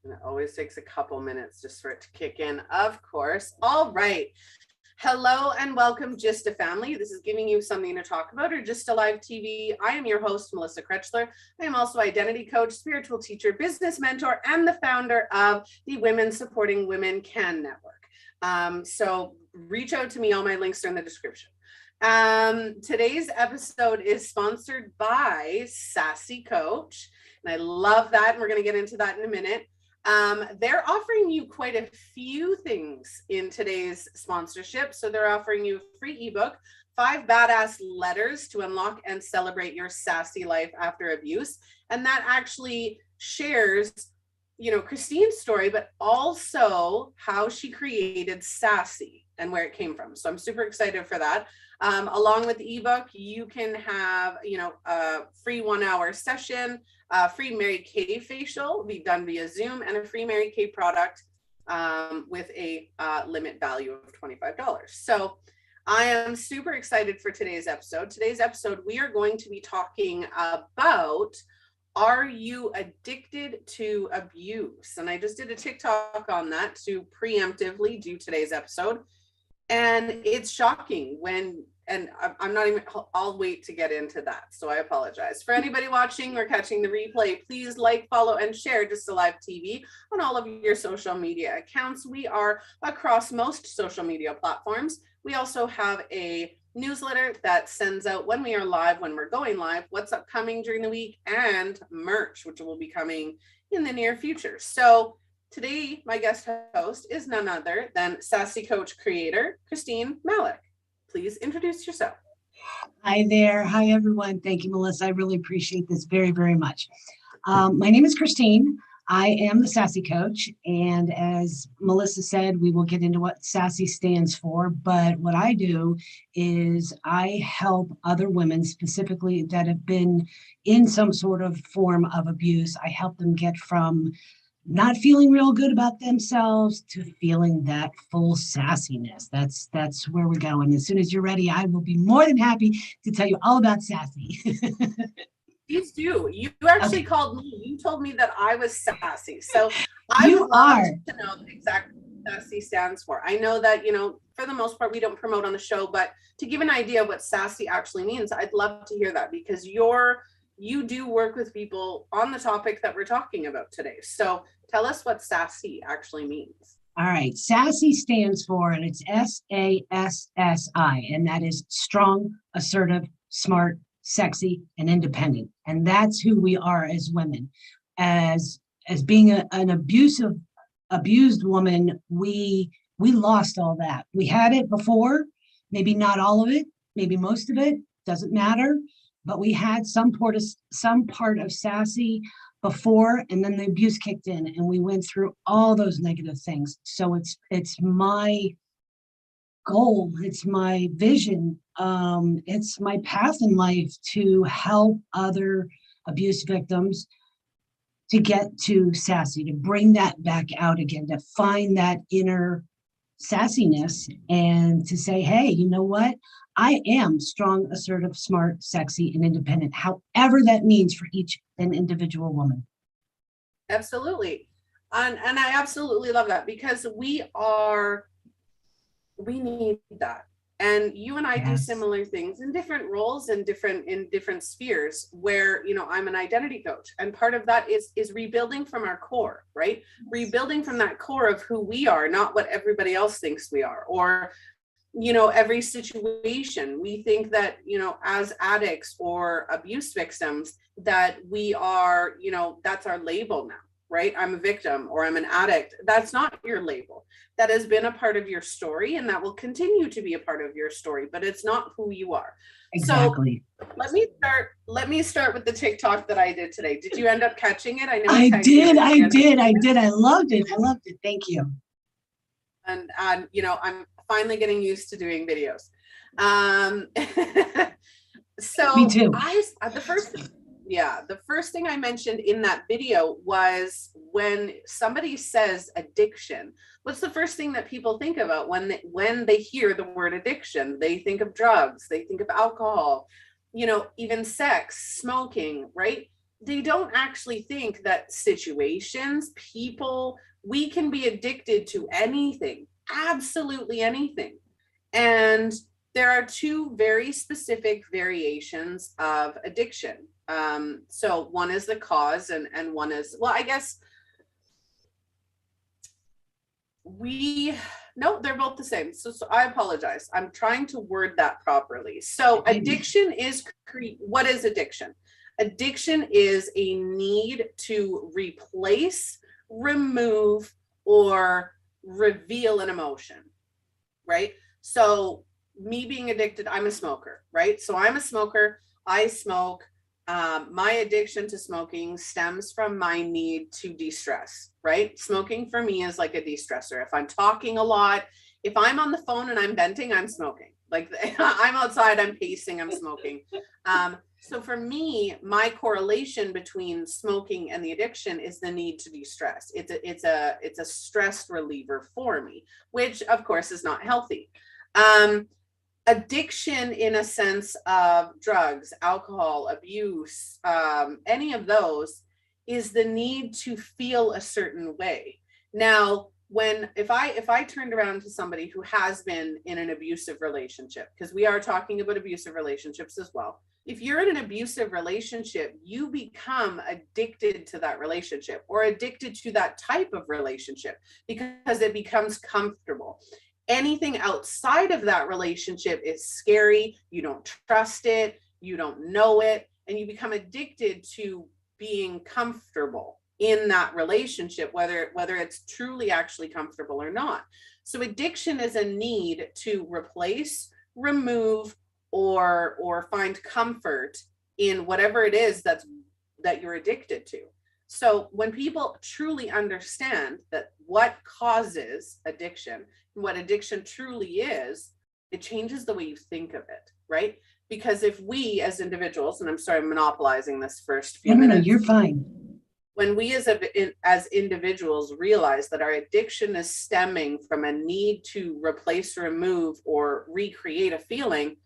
And it always takes a couple minutes just for it to kick in, of course. All right. Hello and welcome, Just a Family. This is giving you something to talk about, or Just Alive TV. I am your host, Melissa Krechler. I am also identity coach, spiritual teacher, business mentor, and the founder of the Women Supporting Women Can Network. So reach out to me. All my links are in the description. Today's episode is sponsored by SASSI Coach, and I love that. And we're going to get into that in a minute. They're offering you quite a few things in today's sponsorship. So they're offering you a free ebook, 5 badass letters to unlock and celebrate your sassy life after abuse. And that actually shares, Christine's story, but also how she created SASSI and where it came from. So I'm super excited for that. Along with the ebook, you can have, a free 1-hour session, a free Mary Kay facial be done via Zoom, and a free Mary Kay product with a limit value of $25. So I am super excited for today's episode. Today's episode, we are going to be talking about, are you addicted to abuse? And I just did a TikTok on that to preemptively do today's episode. And it's shocking I'm not even, I'll wait to get into that. So I apologize. For anybody watching or catching the replay, please like, follow, and share Just Alive TV on all of your social media accounts. We are across most social media platforms. We also have a newsletter that sends out when we are live, when we're going live, what's upcoming during the week, and merch, which will be coming in the near future. So today, my guest host is none other than SASSI Coach creator, Christine Malek. Please introduce yourself. Hi there. Hi, everyone. Thank you, Melissa. I really appreciate this very, very much. My name is Christine. I am the SASSI Coach. And as Melissa said, we will get into what SASSI stands for. But what I do is I help other women specifically that have been in some sort of form of abuse. I help them get from not feeling real good about themselves to feeling that full sassiness. That's where we go. And as soon as you're ready, I will be more than happy to tell you all about sassy. Please do. You actually called me. You told me that I was sassy. So I would love to know exactly what sassy stands for. I know that, for the most part, we don't promote on the show, but to give an idea of what sassy actually means, I'd love to hear that, because you do work with people on the topic that we're talking about today. So tell us what SASSI actually means. All right. SASSI stands for, and it's SASSI, and that is strong, assertive, smart, sexy, and independent. And that's who we are as women. As being an abused woman, we lost all that. We had it before, maybe not all of it, maybe most of it, doesn't matter. But we had some part of SASSI before, and then the abuse kicked in, and we went through all those negative things. So it's my goal, it's my vision, it's my path in life to help other abuse victims to get to SASSI, to bring that back out again, to find that inner sassiness, and to say, hey, you know what? I am strong, assertive, smart, sexy, and independent, however that means for each an individual woman. Absolutely. And I absolutely love that, because we need that. And you and I do similar things in different roles and in different spheres where, I'm an identity coach. And part of that is rebuilding from our core, right? Rebuilding from that core of who we are, not what everybody else thinks we are, or every situation. We think that, as addicts or abuse victims, that we are, that's our label now, right? I'm a victim or I'm an addict. That's not your label. That has been a part of your story, and that will continue to be a part of your story, but it's not who you are. Exactly. So let me start with the TikTok that I did today. Did you end up catching it? I know I did. I loved it. Thank you. And I'm finally getting used to doing videos. So me too. The first thing I mentioned in that video was, when somebody says addiction, what's the first thing that people think about when they hear the word addiction? They think of drugs, they think of alcohol, even sex, smoking, right? they don't actually think that situations, people, we can be addicted to anything, absolutely anything. And there are two very specific variations of addiction. So one is the cause, and one is, well, I guess no, they're both the same. So I apologize. I'm trying to word that properly. So addiction is, what is addiction? Addiction is a need to replace, remove, or reveal an emotion, right? So me being addicted, I'm a smoker, right? So I'm a smoker, I smoke. My addiction to smoking stems from my need to de-stress, right? Smoking for me is like a de-stressor. If I'm talking a lot, if I'm on the phone and I'm venting, I'm smoking. Like I'm outside, I'm pacing, I'm smoking. So for me, my correlation between smoking and the addiction is the need to de-stress. It's a stress reliever for me, which of course is not healthy. Addiction in a sense of drugs, alcohol, abuse, any of those, is the need to feel a certain way. Now, if I turned around to somebody who has been in an abusive relationship, because we are talking about abusive relationships as well. If you're in an abusive relationship, you become addicted to that relationship or addicted to that type of relationship because it becomes comfortable. Anything outside of that relationship is scary. You don't trust it, you don't know it, and you become addicted to being comfortable in that relationship, whether it's truly actually comfortable or not. So addiction is a need to replace, remove, or find comfort in whatever it is that you're addicted to. So when people truly understand that what causes addiction, what addiction truly is, it changes the way you think of it, right? Because if we as individuals, and I'm sorry, I'm monopolizing this first few minutes. No, you're fine. When we as individuals realize that our addiction is stemming from a need to replace, remove, or recreate a feeling,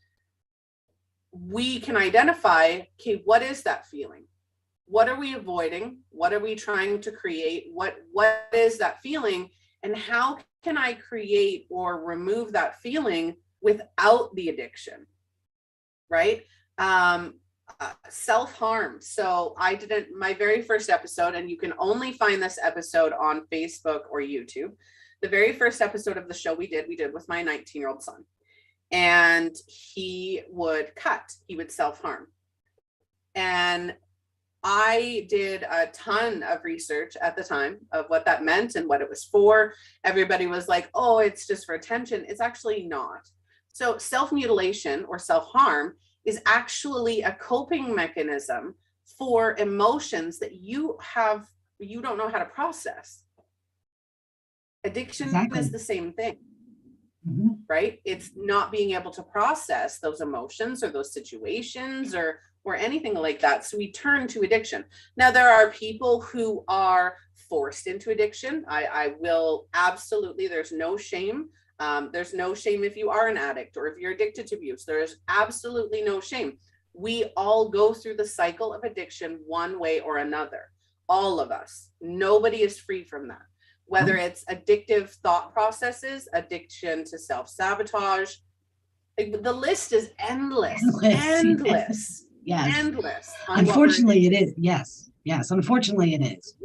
we can identify, okay, what is that feeling? What are we avoiding? What are we trying to create? What is that feeling? And how can I create or remove that feeling without the addiction, right? Self-harm. So my very first episode, and you can only find this episode on Facebook or YouTube. The very first episode of the show we did with my 19-year-old son. And he would self-harm. And I did a ton of research at the time of what that meant and what it was for. Everybody was like, oh, it's just for attention. It's actually not. So self-mutilation or self-harm is actually a coping mechanism for emotions that you don't know how to process. Addiction is the same thing. Mm-hmm. Right? It's not being able to process those emotions or those situations or anything like that. So we turn to addiction. Now, there are people who are forced into addiction. I will absolutely, there's no shame. There's no shame if you are an addict or if you're addicted to abuse. There is absolutely no shame. We all go through the cycle of addiction one way or another. All of us. Nobody is free from that. Whether it's addictive thought processes, addiction to self-sabotage, the list is endless. Endless. Yes. Endless. Unfortunately, it is. Yes. Unfortunately, it is.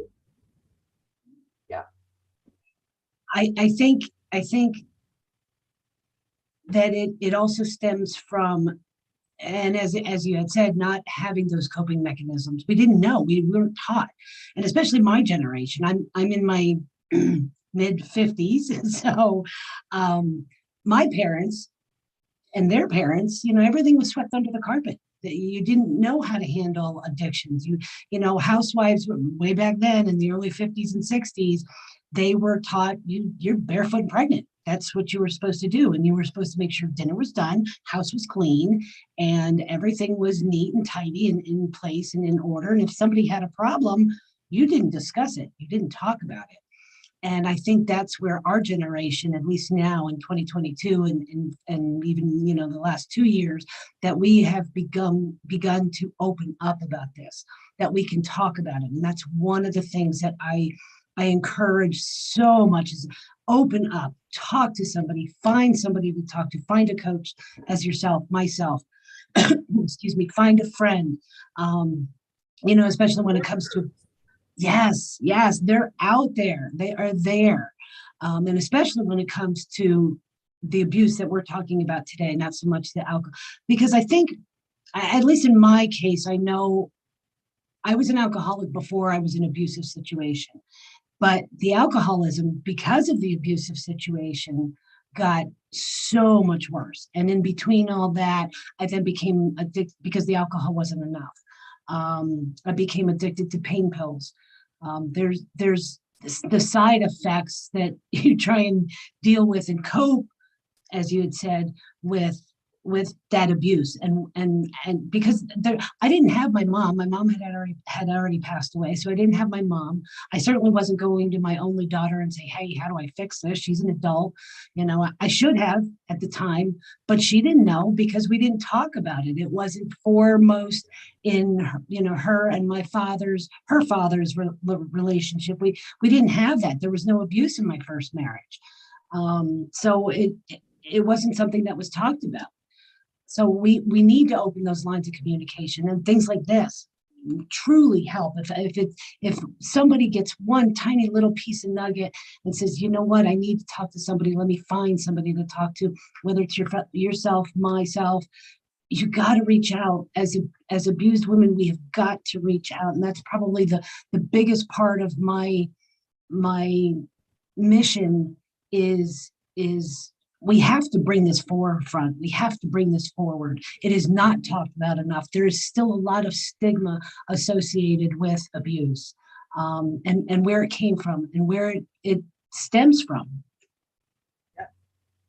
Yeah. I think that it also stems from, and as you had said, not having those coping mechanisms. We didn't know. We weren't taught, and especially my generation. I'm in my mid 50s, and so my parents and their parents, everything was swept under the carpet. You didn't know how to handle addictions. Housewives way back then in the early 50s and 60s, they were taught you're barefoot and pregnant. That's what you were supposed to do. And you were supposed to make sure dinner was done, house was clean, and everything was neat and tidy and in place and in order. And if somebody had a problem, you didn't discuss it. You didn't talk about it. And I think that's where our generation, at least now in 2022 and even, the last 2 years, that we have begun to open up about this, that we can talk about it. And that's one of the things that I encourage so much is open up, talk to somebody, find somebody to talk to, find a coach as yourself, myself, excuse me, find a friend, especially when it comes to, yes, they're out there, they are there. And especially when it comes to the abuse that we're talking about today, not so much the alcohol, because I think, at least in my case, I know I was an alcoholic before I was in an abusive situation. But the alcoholism, because of the abusive situation, got so much worse. And in between all that, I then became addicted because the alcohol wasn't enough. I became addicted to pain pills. There's the side effects that you try and deal with and cope, as you had said, with that abuse, and because I didn't have my mom. My mom had already passed away, so I didn't have my mom. I certainly wasn't going to my only daughter and say, "Hey, how do I fix this?" She's an adult, I should have at the time, but she didn't know because we didn't talk about it. It wasn't foremost in her and her father's relationship. We didn't have that. There was no abuse in my first marriage, so it wasn't something that was talked about. So we need to open those lines of communication, and things like this truly help. If somebody gets one tiny little piece of nugget and says, "You know what, I need to talk to somebody. Let me find somebody to talk to," whether it's yourself, myself, you got to reach out. As abused women, we have got to reach out, and that's probably the biggest part of my mission is we have to bring this forefront. We have to bring this forward. It is not talked about enough. There is still a lot of stigma associated with abuse, and where it came from and where it stems from.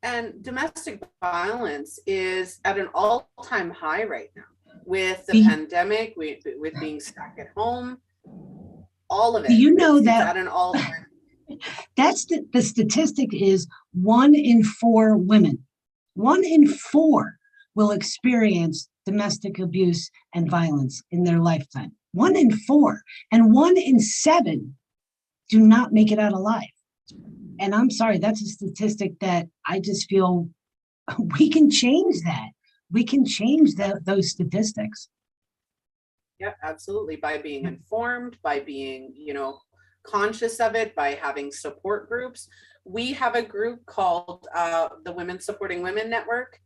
And domestic violence is at an all-time high right now with the pandemic, with being stuck at home, all of it. Do you know it's that at an all-time that's the statistic is 1 in 4 women, 1 in 4 will experience domestic abuse and violence in their lifetime. 1 in 4, and 1 in 7 do not make it out alive. And I'm sorry, that's a statistic that I just feel we can change that. We can change those statistics. Yeah, absolutely. By being informed, by being, conscious of it, by having support groups. We have a group called the Women Supporting Women Network.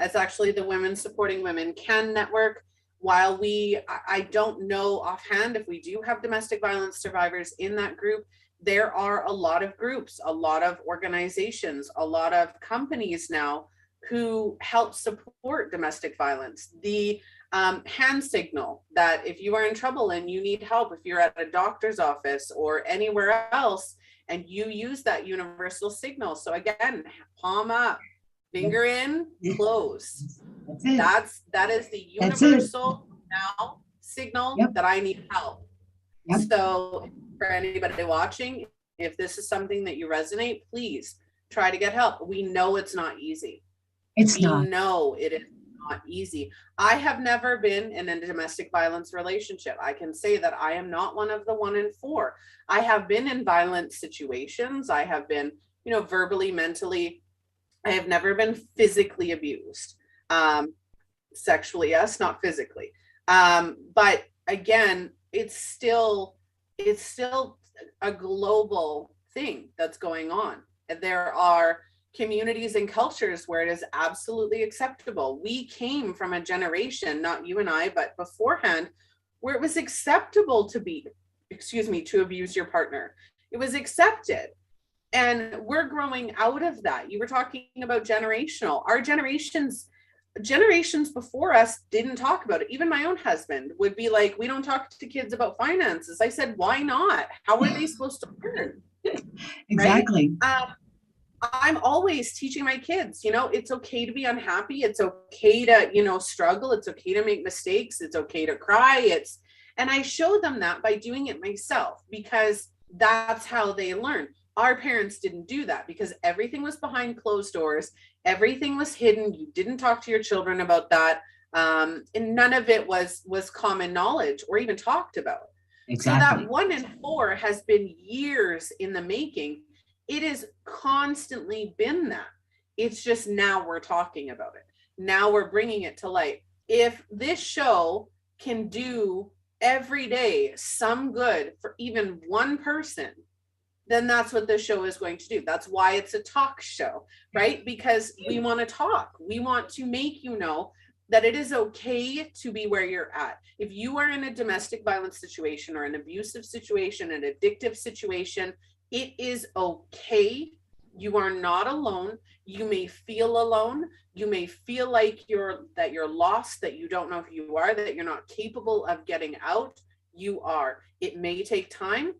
It's actually the Women Supporting Women Can Network. While I don't know offhand if we do have domestic violence survivors in that group, there are a lot of groups, a lot of organizations, a lot of companies now who help support domestic violence. The hand signal, that if you are in trouble and you need help, if you're at a doctor's office or anywhere else, and you use that universal signal. So again, palm up, finger in, close. That is the universal now signal that I need help. So for anybody watching, if this is something that you resonate, please try to get help. We know it's not easy. We know it is not easy. I have never been in a domestic violence relationship. I can say that I am not one of the 1 in 4. I have been in violent situations. I have been, verbally, mentally. I have never been physically abused. Sexually, yes, not physically. But again, it's still a global thing that's going on. There are communities and cultures where it is absolutely acceptable. We came from a generation, not you and I, but beforehand, where it was acceptable to abuse your partner. It was accepted. And we're growing out of that. You were talking about generational. Our generations before us didn't talk about it. Even my own husband would be like, "We don't talk to kids about finances." I said, "Why not? How are they supposed to learn?" Exactly. Right? I'm always teaching my kids, it's okay to be unhappy. It's okay to, struggle. It's okay to make mistakes. It's okay to cry. And I show them that by doing it myself, because That's how they learn. Our parents didn't do that because everything was behind closed doors. Everything was hidden. You didn't talk to your children about that. And none of it was common knowledge or even talked about. So that Exactly. 1 in 4 has been years in the making. It has constantly been that. It's just now we're talking about it. Now we're bringing it to light. If this show can do every day some good for even one person, then that's what this show is going to do. That's why it's a talk show, right? Because we want to talk. We want to make you know that it is okay to be where you're at. If you are in a domestic violence situation or an abusive situation, an addictive situation, it is okay. You are not alone. You may feel alone. You may feel like you're lost, that you don't know who you are, that you're not capable of getting out. You are. It may take time.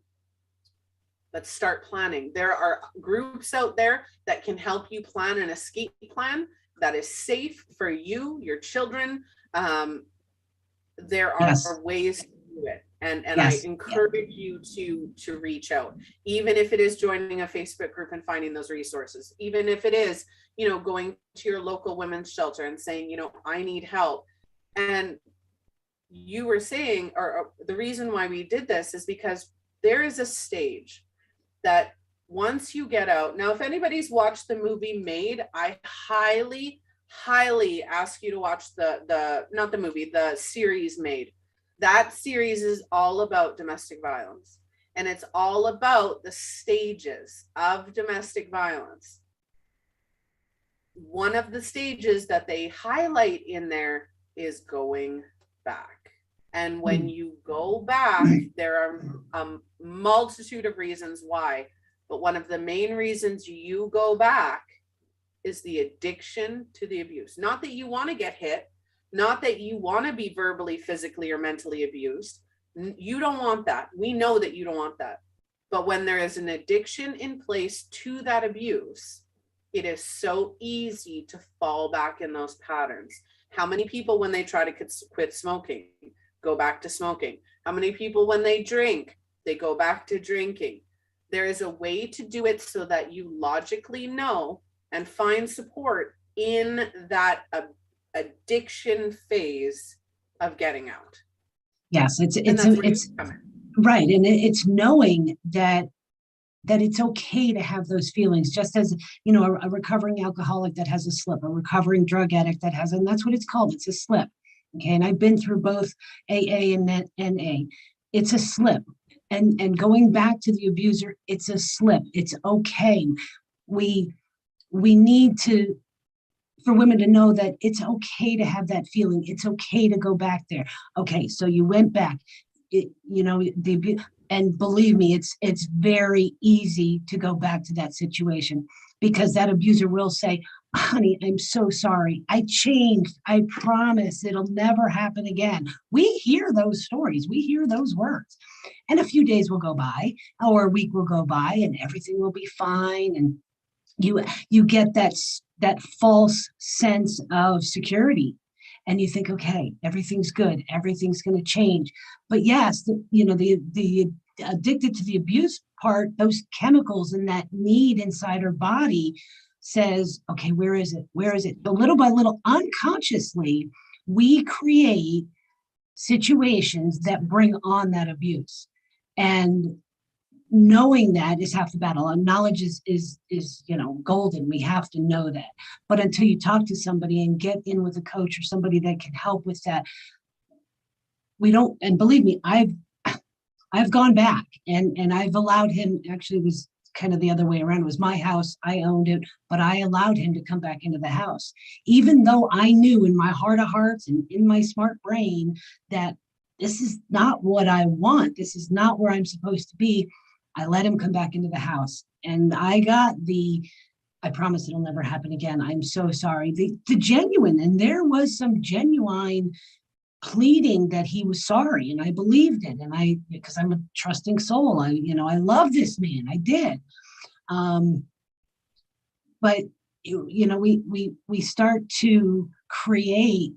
Let's start planning. There are groups out there that can help you plan an escape plan that is safe for you, your children. There Yes. are ways to do it. And I Yes. Yeah. encourage you to reach out, even if it is joining a Facebook group and finding those resources, even if it is, going to your local women's shelter and saying, I need help. And you were saying, or the reason why we did this is because there is a stage that once you get out, now if anybody's watched the movie Made, I highly ask you to watch not the movie, the series Made. That series is all about domestic violence, and it's all about the stages of domestic violence. One of the stages that they highlight in there is going back. And when you go back, there are a multitude of reasons why. But one of the main reasons you go back is the addiction to the abuse. Not that you want to get hit, not that you want to be verbally, physically, or mentally abused. You don't want that. We know that you don't want that. But when there is an addiction in place to that abuse, it is so easy to fall back in those patterns. How many people, when they try to quit smoking, go back to smoking? How many people, when they drink, they go back to drinking? There is a way to do it so that you logically know and find support in that addiction phase of getting out. Yes, it's right, and it's knowing that it's okay to have those feelings, just as a recovering alcoholic that has a slip, a recovering drug addict that has, and that's what it's called. It's a slip. Okay, and I've been through both AA and NA. It's a slip, and going back to the abuser, it's a slip. It's okay. We need to, for women to know that it's okay to have that feeling. It's okay to go back there. Okay, so you went back. And believe me, it's very easy to go back to that situation, because that abuser will say, honey, I'm so sorry. I changed. I promise it'll never happen again. We hear those stories. We hear those words. And a few days will go by, or a week will go by, and everything will be fine. And you get that false sense of security, and you think, okay, everything's good, everything's going to change. But yes, the addicted to the abuse part, those chemicals and that need inside our body says, okay, where is it? So little by little, unconsciously, we create situations that bring on that abuse. And knowing that is half the battle. And knowledge is golden. We have to know that. But until you talk to somebody and get in with a coach or somebody that can help with that, we don't. And believe me, I've gone back and I've allowed him. Actually, it was kind of the other way around. It was my house. I owned it, but I allowed him to come back into the house, even though I knew in my heart of hearts and in my smart brain that this is not what I want. This is not where I'm supposed to be. I let him come back into the house, and I got I promise it'll never happen again. I'm so sorry. The genuine, and there was some genuine pleading that he was sorry, and I believed it. And because I'm a trusting soul, I love this man. I did. But we start to create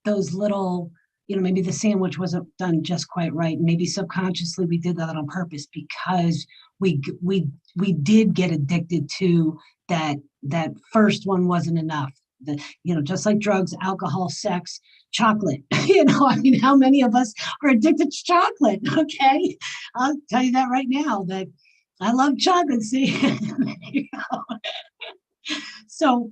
those little maybe the sandwich wasn't done just quite right. Maybe subconsciously we did that on purpose because we did get addicted to that first one wasn't enough. Just like drugs, alcohol, sex, chocolate. I mean, how many of us are addicted to chocolate? Okay, I'll tell you that right now. That I love chocolate. See, so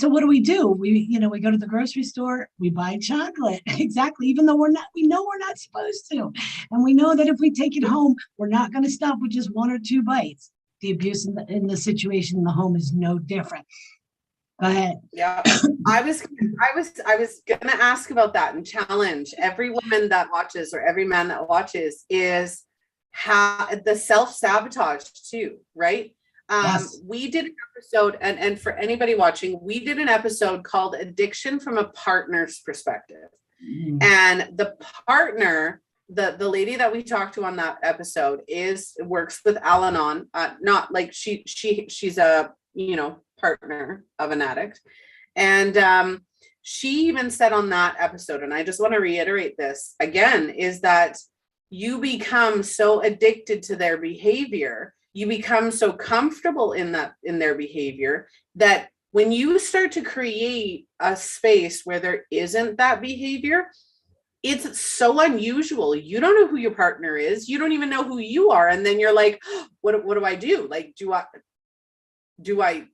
what do? We go to the grocery store, we buy chocolate. Exactly. Even though we know we're not supposed to. And we know that if we take it home, we're not going to stop with just one or two bites. The abuse in the situation in the home is no different. Go ahead. Yeah. I was gonna ask about that and challenge every woman that watches or every man that watches is how the self-sabotage too, right? Yes. We did an episode, and for anybody watching, we did an episode called Addiction from a Partner's Perspective. And the partner, the lady that we talked to on that episode works with Al-Anon, not like she's a, partner of an addict. And she even said on that episode, and I just want to reiterate this again, is that you become so addicted to their behavior, you become so comfortable in their behavior, that when you start to create a space where there isn't that behavior, it's so unusual. You don't know who your partner is. You don't even know who you are. And then you're like, what do I do? Like, do I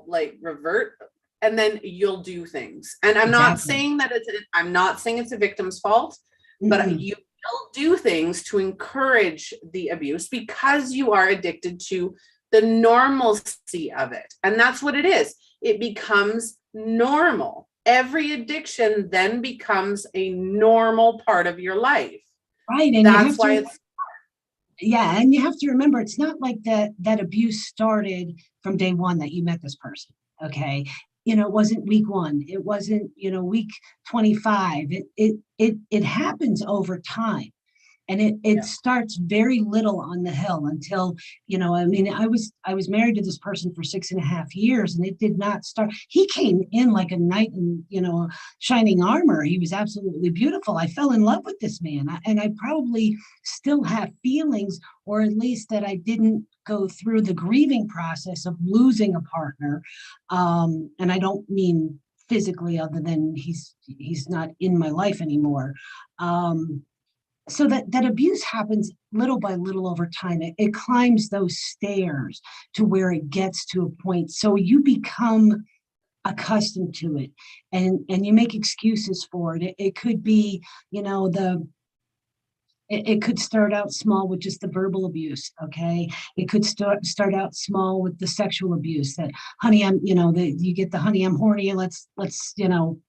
like revert? And then you'll do things. And I'm not saying that it's a victim's fault, but you will do things to encourage the abuse because you are addicted to the normalcy of it. And that's what it is. It becomes normal. Every addiction then becomes a normal part of your life. Right. And that's why it's. Yeah. And you have to remember, it's not like that abuse started from day one that you met this person. Okay. It wasn't week 1. It wasn't, week 25. It happens over time. And it starts very little on the hill until, I was married to this person for 6.5 years, and it did not start. He came in like a knight in, shining armor. He was absolutely beautiful. I fell in love with this man, and I probably still have feelings, or at least that I didn't go through the grieving process of losing a partner. And I don't mean physically, other than he's not in my life anymore. So that abuse happens little by little over time. It climbs those stairs to where it gets to a point. So you become accustomed to it, and you make excuses for it. It could be, it could start out small with just the verbal abuse. Okay. It could start out small with the sexual abuse that, honey, you get the honey, I'm horny. Let's,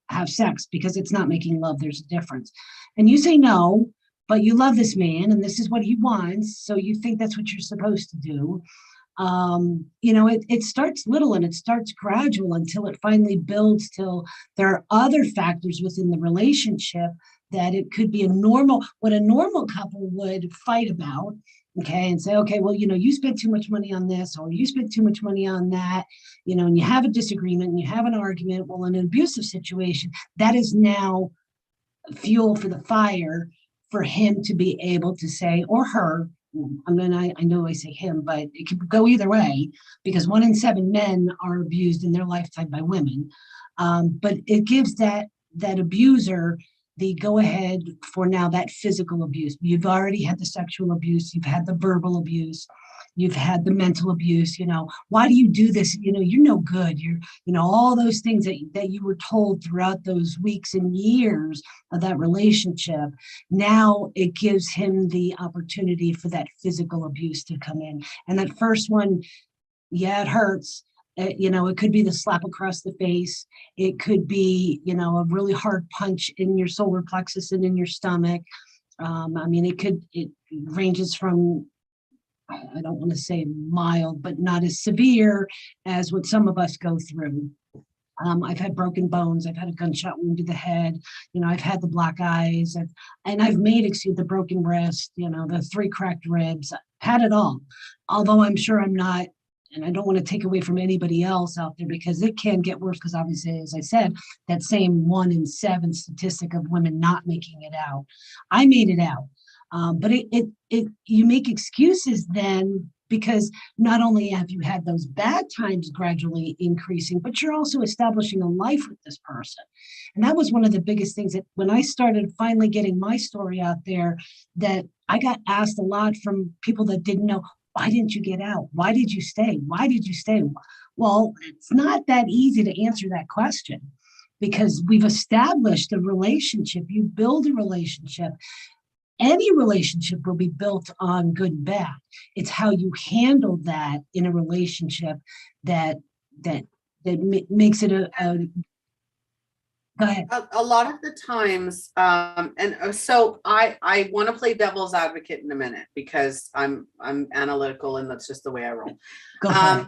have sex, because it's not making love. There's a difference. And you say no, but you love this man and this is what he wants. So you think that's what you're supposed to do. It starts little and it starts gradual until it finally builds till there are other factors within the relationship that it could be what a normal couple would fight about. Okay. And say, okay, well, you spent too much money on this, or you spent too much money on that, and you have a disagreement and you have an argument. Well, in an abusive situation, that is now fuel for the fire for him to be able to say, or her, I know I say him, but it could go either way, because 1 in 7 men are abused in their lifetime by women. But it gives that abuser the go ahead for now that physical abuse. You've already had the sexual abuse, you've had the verbal abuse, you've had the mental abuse. Why do you do this? You're no good. You're, all those things that you were told throughout those weeks and years of that relationship. Now it gives him the opportunity for that physical abuse to come in. And that first one, yeah, it hurts. It could be the slap across the face. It could be, a really hard punch in your solar plexus and in your stomach. It ranges from, I don't want to say mild, but not as severe as what some of us go through. I've had broken bones. I've had a gunshot wound to the head. I've had the black eyes. I've made the broken wrist, the 3 cracked ribs. I've had it all. Although I'm sure I'm not and I don't want to take away from anybody else out there, because it can get worse, because obviously, as I said, that same 1 in 7 statistic of women not making it out. I made it out. But you make excuses then, because not only have you had those bad times gradually increasing, but you're also establishing a life with this person. And that was one of the biggest things that when I started finally getting my story out there, that I got asked a lot from people that didn't know, why didn't you get out? Why did you stay? Why did you stay? Well, it's not that easy to answer that question, because we've established a relationship. You build a relationship. Any relationship will be built on good and bad. It's how you handle that in a relationship that makes it a go ahead. A lot of the times, so I want to play devil's advocate in a minute, because I'm analytical and that's just the way I roll. Go for it.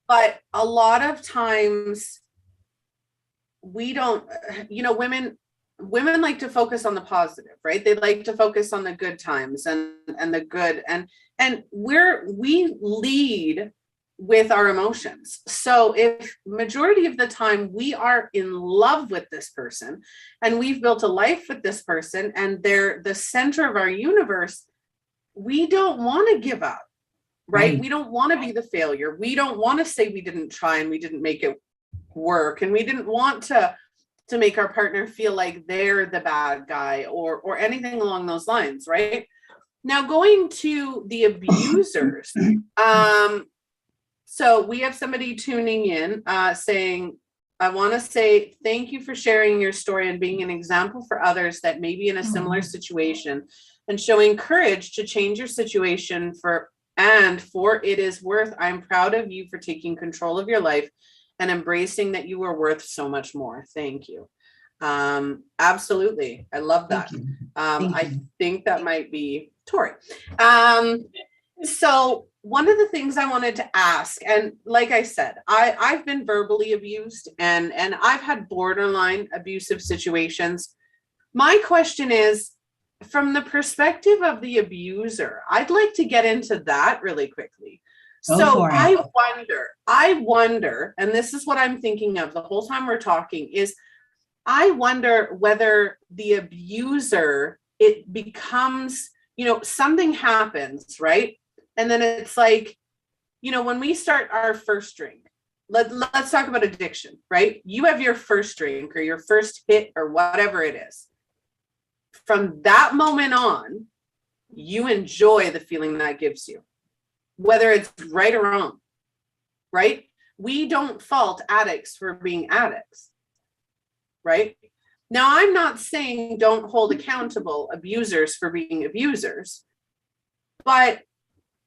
But a lot of times we don't, women like to focus on the positive, right? They like to focus on the good times and the good, and we lead with our emotions. So if majority of the time we are in love with this person and we've built a life with this person and they're the center of our universe, we don't want to give up, right? We don't want to be the failure. We don't want to say we didn't try and we didn't make it work, and we didn't want to make our partner feel like they're the bad guy or anything along those lines, right? Now, going to the abusers, so we have somebody tuning in saying, I want to say thank you for sharing your story and being an example for others that may be in a similar situation, and showing courage to change your situation for it is worth. I'm proud of you for taking control of your life and embracing that you are worth so much more. Thank you. Absolutely. I love that. I think that might be Tori. So one of the things I wanted to ask, and like I said, I've been verbally abused and I've had borderline abusive situations. My question is, from the perspective of the abuser, I'd like to get into that really quickly. So I wonder, and this is what I'm thinking of the whole time we're talking, is I wonder whether the abuser, it becomes, something happens, right? And then it's like, when we start our first drink, let's talk about addiction, right? You have your first drink or your first hit or whatever it is. From that moment on, you enjoy the feeling that gives you, whether it's right or wrong, right? We don't fault addicts for being addicts, right? Now, I'm not saying don't hold accountable abusers for being abusers, but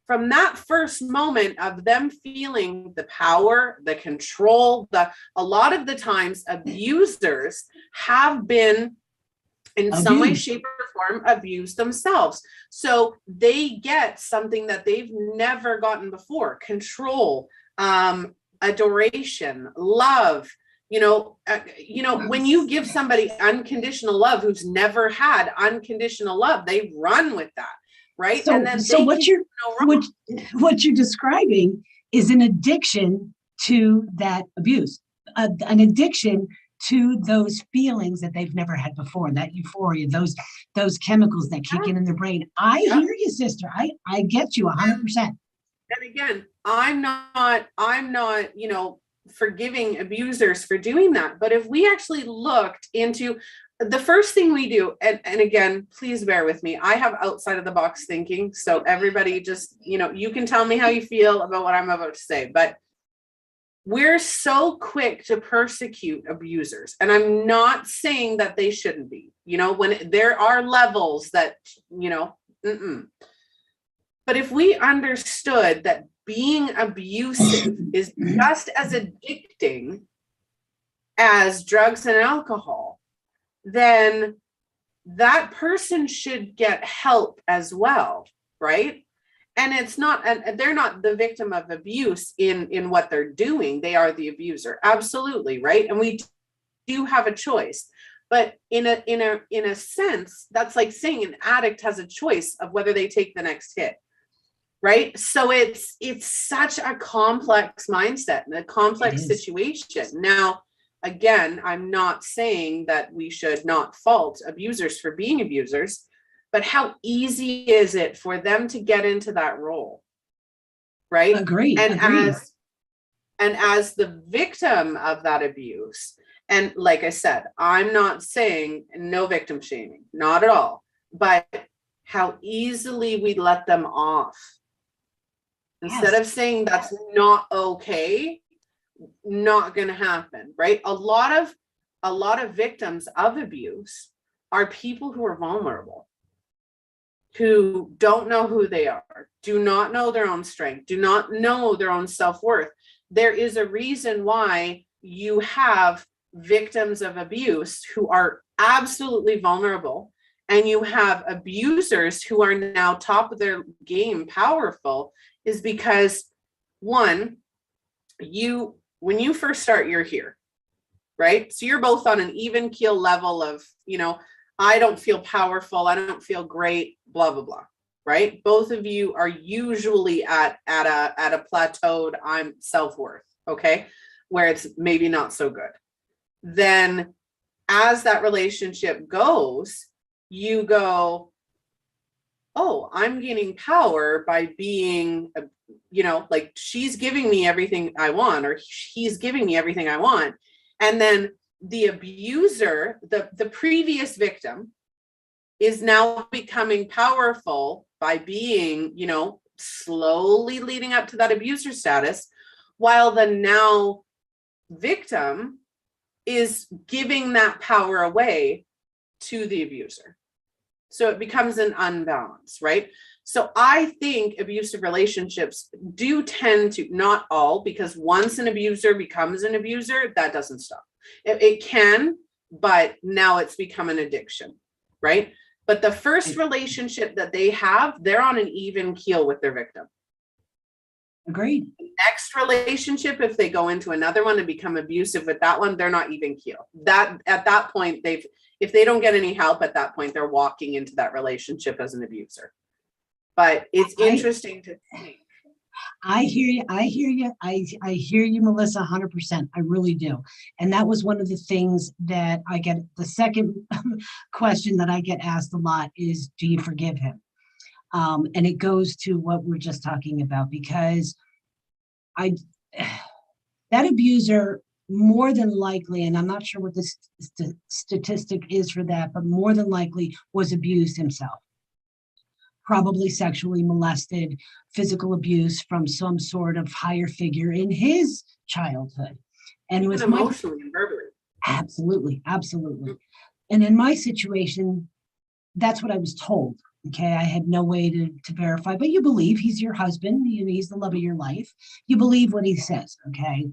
from that first moment of them feeling the power, the control, a lot of the times abusers have been in some way, shape, or form abused themselves. So they get something that they've never gotten before: control, adoration, love. When you give somebody unconditional love who's never had unconditional love, they run with that, right? So, and then what you're describing is an addiction to that abuse, an addiction to those feelings that they've never had before, that euphoria, those chemicals that kick in their brain. I hear you, sister. I get you 100%. And again, I'm not, forgiving abusers for doing that. But if we actually looked into the first thing we do, and again, please bear with me, I have outside of the box thinking. So everybody just, you can tell me how you feel about what I'm about to say, but we're so quick to persecute abusers. And I'm not saying that they shouldn't be, when there are levels that, but if we understood that being abusive is just as addicting as drugs and alcohol, then that person should get help as well, right? And it's not, and they're not the victim of abuse in what they're doing. They are the abuser. Absolutely, right? And we do have a choice. But in a sense, that's like saying an addict has a choice of whether they take the next hit. right? So it's such a complex mindset and a complex situation. Now, again, I'm not saying that we should not fault abusers for being abusers, but how easy is it for them to get into that role, right? Agreed. And as the victim of that abuse, and like I said, I'm not saying no victim shaming, not at all, but how easily we let them off. Instead of saying that's not okay, not going to happen, right? A lot of victims of abuse are people who are vulnerable, who don't know who they are, do not know their own strength, do not know their own self-worth. There is a reason why you have victims of abuse who are absolutely vulnerable, and you have abusers who are now top of their game, powerful, is because, one, when you first start, you're here, right? So you're both on an even keel level of, I don't feel powerful, I don't feel great, blah, blah, blah, right? Both of you are usually at a plateaued I'm self-worth, okay, where it's maybe not so good. Then as that relationship goes, you go, oh, I'm gaining power by being, like she's giving me everything I want, or he's giving me everything I want. And then the abuser, the previous victim, is now becoming powerful by being, slowly leading up to that abuser status, while the now victim is giving that power away to the abuser. So it becomes an unbalance, right? So I think abusive relationships do tend to, not all, because once an abuser becomes an abuser, that doesn't stop. It can, but now it's become an addiction, right? But the first relationship that they have, they're on an even keel with their victim. Agreed. Next relationship, if they go into another one and become abusive with that one, they're not even keel. That at that point, if they don't get any help at that point, they're walking into that relationship as an abuser. But it's interesting to think. I hear you. I hear you, Melissa, 100%. I really do. And that was one of the things that I get. The second question that I get asked a lot is, do you forgive him? And it goes to what we're just talking about, because that abuser, more than likely, and I'm not sure what the statistic is for that, but more than likely was abused himself. Probably sexually molested, physical abuse from some sort of higher figure in his childhood. And with emotionally and verbally. Absolutely. And in my situation, that's what I was told. Okay, I had no way to verify, but you believe he's your husband, he's the love of your life. You believe what he says, okay?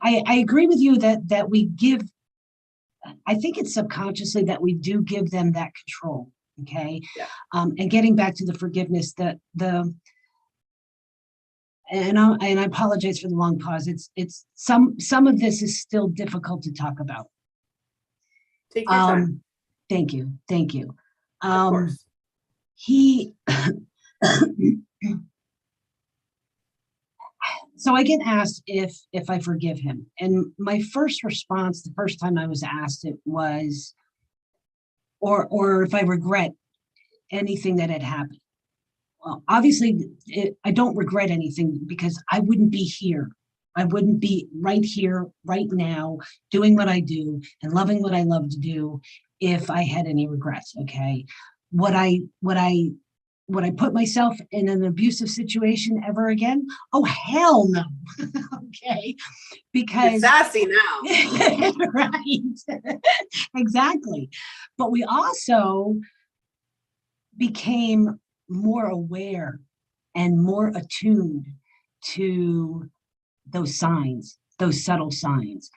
I agree with you that we give, I think it's subconsciously that we do give them that control, okay? Yeah. And getting back to the forgiveness, and I apologize for the long pause. It's some of this is still difficult to talk about. Take your time. Thank you. Of course. So I get asked if I forgive him, and my first response, the first time I was asked it, was, or if I regret anything that had happened. Well, obviously, I don't regret anything, because I wouldn't be here. I wouldn't be right here, right now, doing what I do and loving what I love to do if I had any regrets. Okay, would I put myself in an abusive situation ever again? Oh, hell no. Okay, because you're sassy now. Right. Exactly. But we also became more aware and more attuned to those signs, those subtle signs.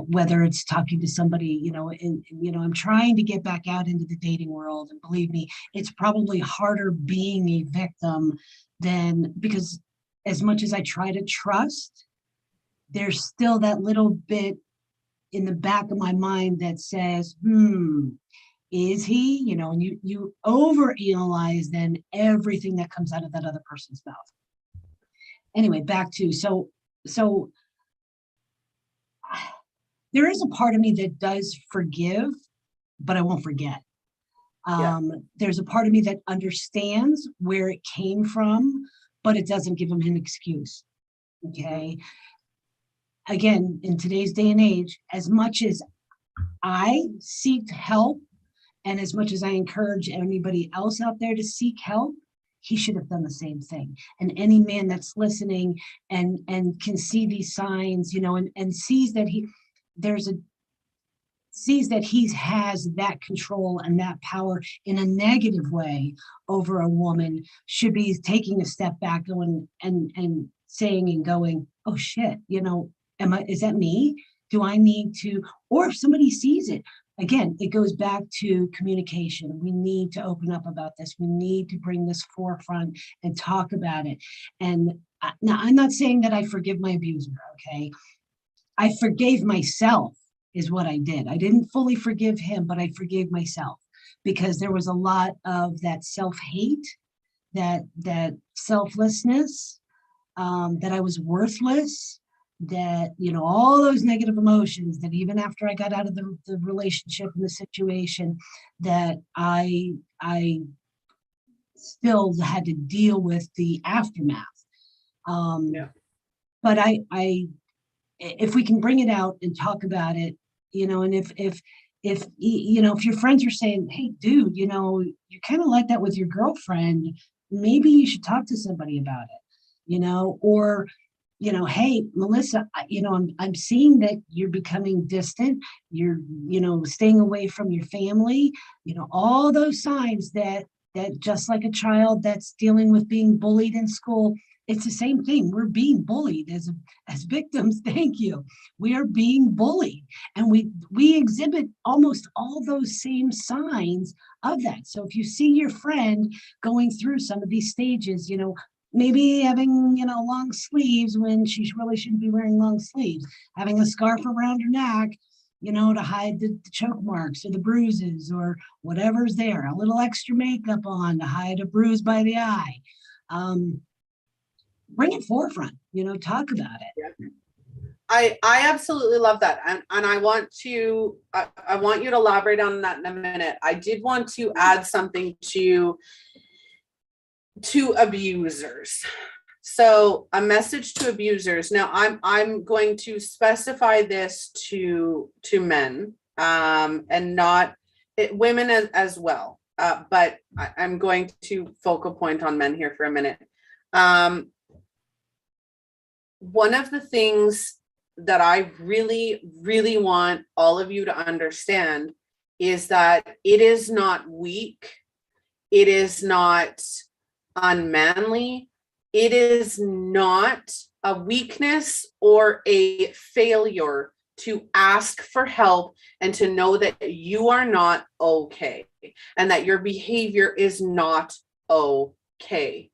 Whether it's talking to somebody, I'm trying to get back out into the dating world, and believe me, it's probably harder being a victim because as much as I try to trust, there's still that little bit in the back of my mind that says, is he, and you overanalyze then everything that comes out of that other person's mouth. Anyway, back to, so there is a part of me that does forgive, but I won't forget. There's a part of me that understands where it came from, but it doesn't give him an excuse. Okay. Again, in today's day and age, as much as I seek help and as much as I encourage anybody else out there to seek help, he should have done the same thing. And any man that's listening and can see these signs, and sees that he has that control and that power in a negative way over a woman, should be taking a step back and saying and going, oh shit, is that me? Do I need to, or if somebody sees it, again, it goes back to communication. We need to open up about this. We need to bring this forefront and talk about it. And now I'm not saying that I forgive my abuser, okay? I forgave myself is what I did. I didn't fully forgive him, but I forgave myself because there was a lot of that self-hate, that selflessness, that I was worthless, that, all those negative emotions that even after I got out of the relationship and the situation, that I still had to deal with the aftermath. But if we can bring it out and talk about it, and if your friends are saying, hey, dude, you're kind of like that with your girlfriend, maybe you should talk to somebody about it, or, hey, Melissa, I'm seeing that you're becoming distant, you're, staying away from your family, all those signs that just like a child that's dealing with being bullied in school, it's the same thing. We're being bullied as victims. Thank you. We are being bullied, and we exhibit almost all those same signs of that. So if you see your friend going through some of these stages, maybe having, long sleeves when she really shouldn't be wearing long sleeves, having a scarf around her neck, to hide the choke marks or the bruises or whatever's there, a little extra makeup on to hide a bruise by the eye. Bring it forefront, talk about it. Yeah. I absolutely love that. And I want you to elaborate on that in a minute. I did want to add something to abusers. So a message to abusers. Now I'm going to specify this to men, and not women as well. But I'm going to focal point on men here for a minute. One of the things that I really, really want all of you to understand is that it is not weak. It is not unmanly. It is not a weakness or a failure to ask for help and to know that you are not okay and that your behavior is not okay.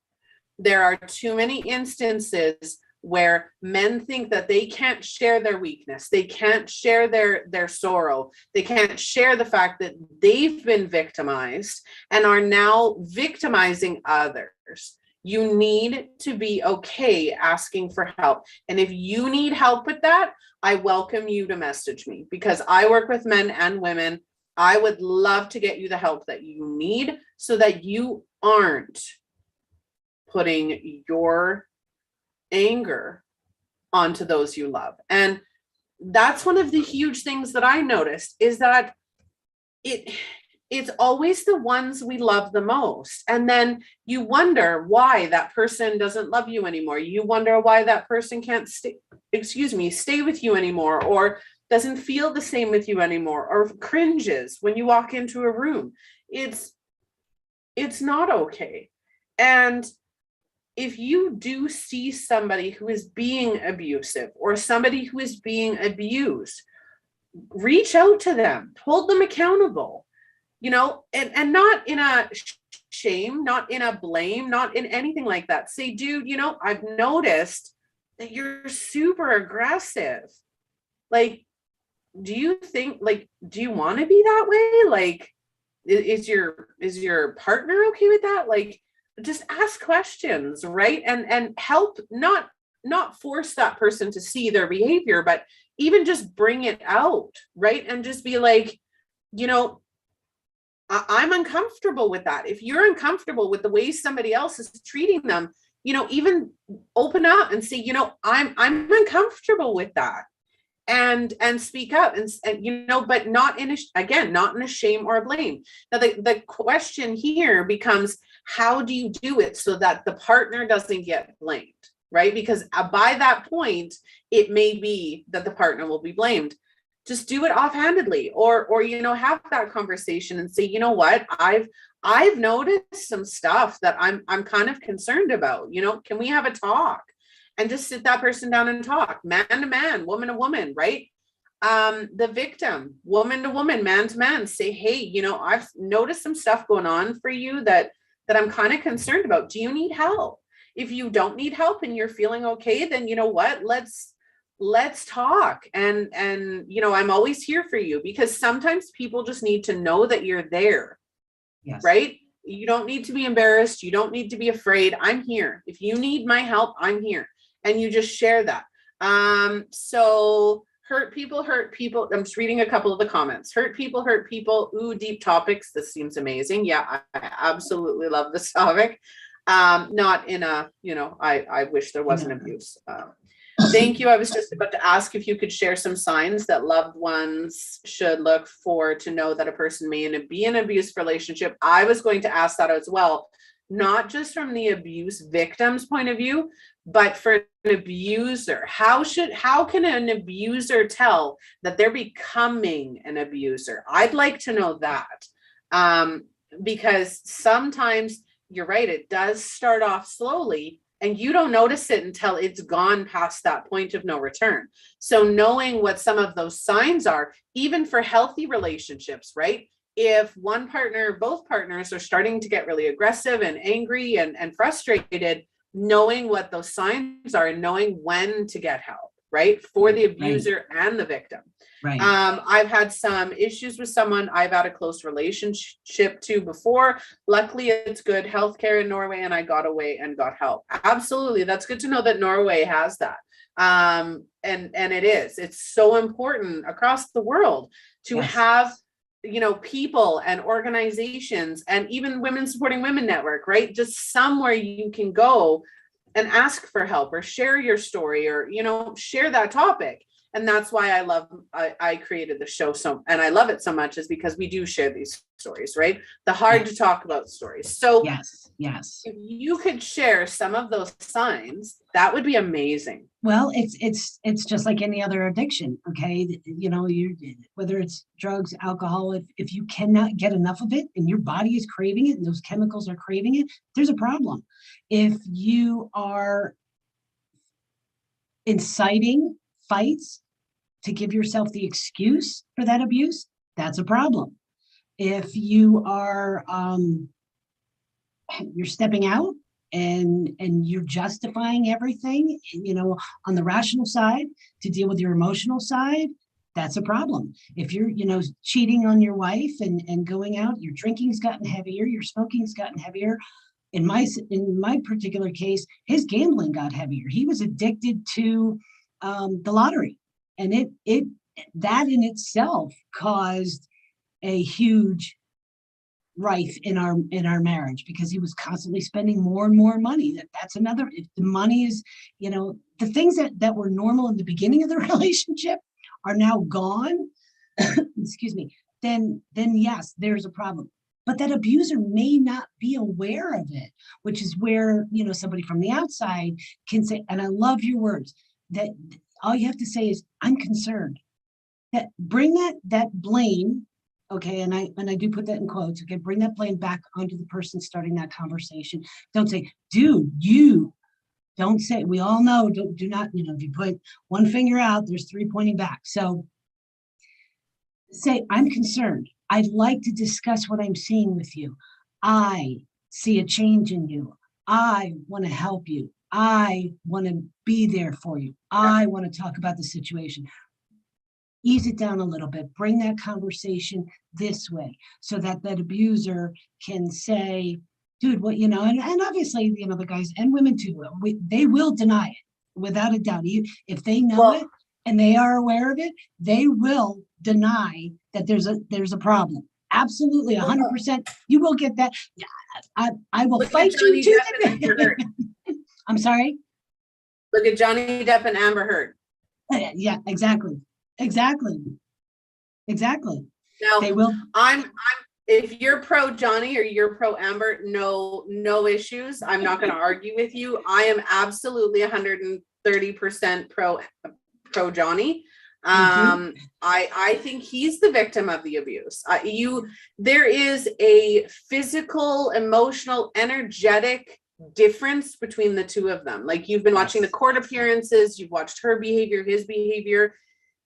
There are too many instances where men think that they can't share their weakness, they can't share their sorrow, they can't share the fact that they've been victimized and are now victimizing others. You need to be okay asking for help. And if you need help with that, I welcome you to message me because I work with men and women. I would love to get you the help that you need so that you aren't putting your anger onto those you love. And that's one of the huge things that I noticed is that it's always the ones we love the most. And then you wonder why that person doesn't love you anymore. You wonder why that person can't stay with you anymore, or doesn't feel the same with you anymore, or cringes when you walk into a room. It's not okay. And if you do see somebody who is being abusive or somebody who is being abused, reach out to them, hold them accountable, and not in a shame, not in a blame, not in anything like that. Say, dude, I've noticed that you're super aggressive. Like, do you think, like, do you want to be that way? Like, is your partner okay with that? Like, just ask questions, right? And help, not force that person to see their behavior, but even just bring it out, right? And just be like, you know, I'm uncomfortable with that. If you're uncomfortable with the way somebody else is treating them, you know, even open up and say, you know, I'm uncomfortable with that, and speak up, and you know, but not in a, again, not in a shame or a blame. Now the question here becomes, how do you do it so that the partner doesn't get blamed, right? Because by that point, it may be that the partner will be blamed. Just do it offhandedly, or you know, have that conversation and say, you know what, I've noticed some stuff that I'm kind of concerned about. You know, can we have a talk? And just sit that person down and talk, man to man, woman to woman, right? The victim, woman to woman, man to man, say, hey, you know, I've noticed some stuff going on for you that I'm kind of concerned about. Do you need help? If you don't need help and you're feeling okay, then you know what, let's talk. And you know, I'm always here for you, because sometimes people just need to know that you're there. Yes. Right? You don't need to be embarrassed. You don't need to be afraid. I'm here. If you need my help, I'm here. And you just share that. So hurt people. I'm just reading a couple of the comments. Hurt people. Ooh, deep topics. This seems amazing. Yeah, I absolutely love this topic. Not in a, you know, I wish there wasn't abuse. Thank you. I was just about to ask if you could share some signs that loved ones should look for to know that a person may be in an abuse relationship. I was going to ask that as well, not just from the abuse victim's point of view, but for an abuser. How can an abuser tell that they're becoming an abuser? I'd like to know that, because sometimes you're right, it does start off slowly, and you don't notice it until it's gone past that point of no return. So knowing what some of those signs are, even for healthy relationships, right? If one partner, both partners are starting to get really aggressive and angry and frustrated, knowing what those signs are and knowing when to get help, right? For the abuser and the victim. Right. I've had some issues with someone I've had a close relationship to before. Luckily, it's good healthcare in Norway, and I got away and got help. Absolutely. That's good to know that Norway has that. And it's so important across the world to have, you know, people and organizations, and even Women Supporting Women Network, right? Just somewhere you can go and ask for help or share your story, or, you know, share that topic. And that's why I created the show. So, and I love it so much, is because we do share these stories, right? The hard to talk about stories. So yes. If you could share some of those signs, that would be amazing. Well, it's just like any other addiction. Okay. You know, whether it's drugs, alcohol, if you cannot get enough of it and your body is craving it and those chemicals are craving it, there's a problem. If you are inciting fights to give yourself the excuse for that abuse, that's a problem. If you are you're stepping out and you're justifying everything, you know, on the rational side to deal with your emotional side, that's a problem. If you're, you know, cheating on your wife and going out, your drinking's gotten heavier, your smoking's gotten heavier. In my particular case, his gambling got heavier. He was addicted to the lottery. And that in itself caused a huge rife in our marriage, because he was constantly spending more and more money. That's another. If the money is, you know, the things that were normal in the beginning of the relationship are now gone. Excuse me. Then yes, there's a problem. But that abuser may not be aware of it, which is where, you know, somebody from the outside can say, and I love your words, that all you have to say is, I'm concerned. That bring that blame, okay, and I do put that in quotes, okay, bring that blame back onto the person starting that conversation. Don't say, dude, you. Don't say, we all know, do not, you know, if you put one finger out, there's three pointing back. So say, I'm concerned. I'd like to discuss what I'm seeing with you. I see a change in you. I want to help you. I want to be there for you. I want to talk about the situation. ease it down a little bit, bring that conversation this way so that that abuser can say, dude, what, and obviously, the guys and women too, they will deny it without a doubt. If they know it and they are aware of it, they will deny that there's a problem. Absolutely, 100%. You will get that. I will fight you too. I'm sorry. Look at Johnny Depp and Amber Heard. Yeah, exactly. Now they will. I'm if you're pro Johnny or you're pro Amber, no issues. I'm not going to argue with you. I am absolutely 130% pro Johnny. I think he's the victim of the abuse. There is a physical, emotional, energetic difference between the two of them. Like, you've been watching the court appearances, you've watched her behavior, his behavior.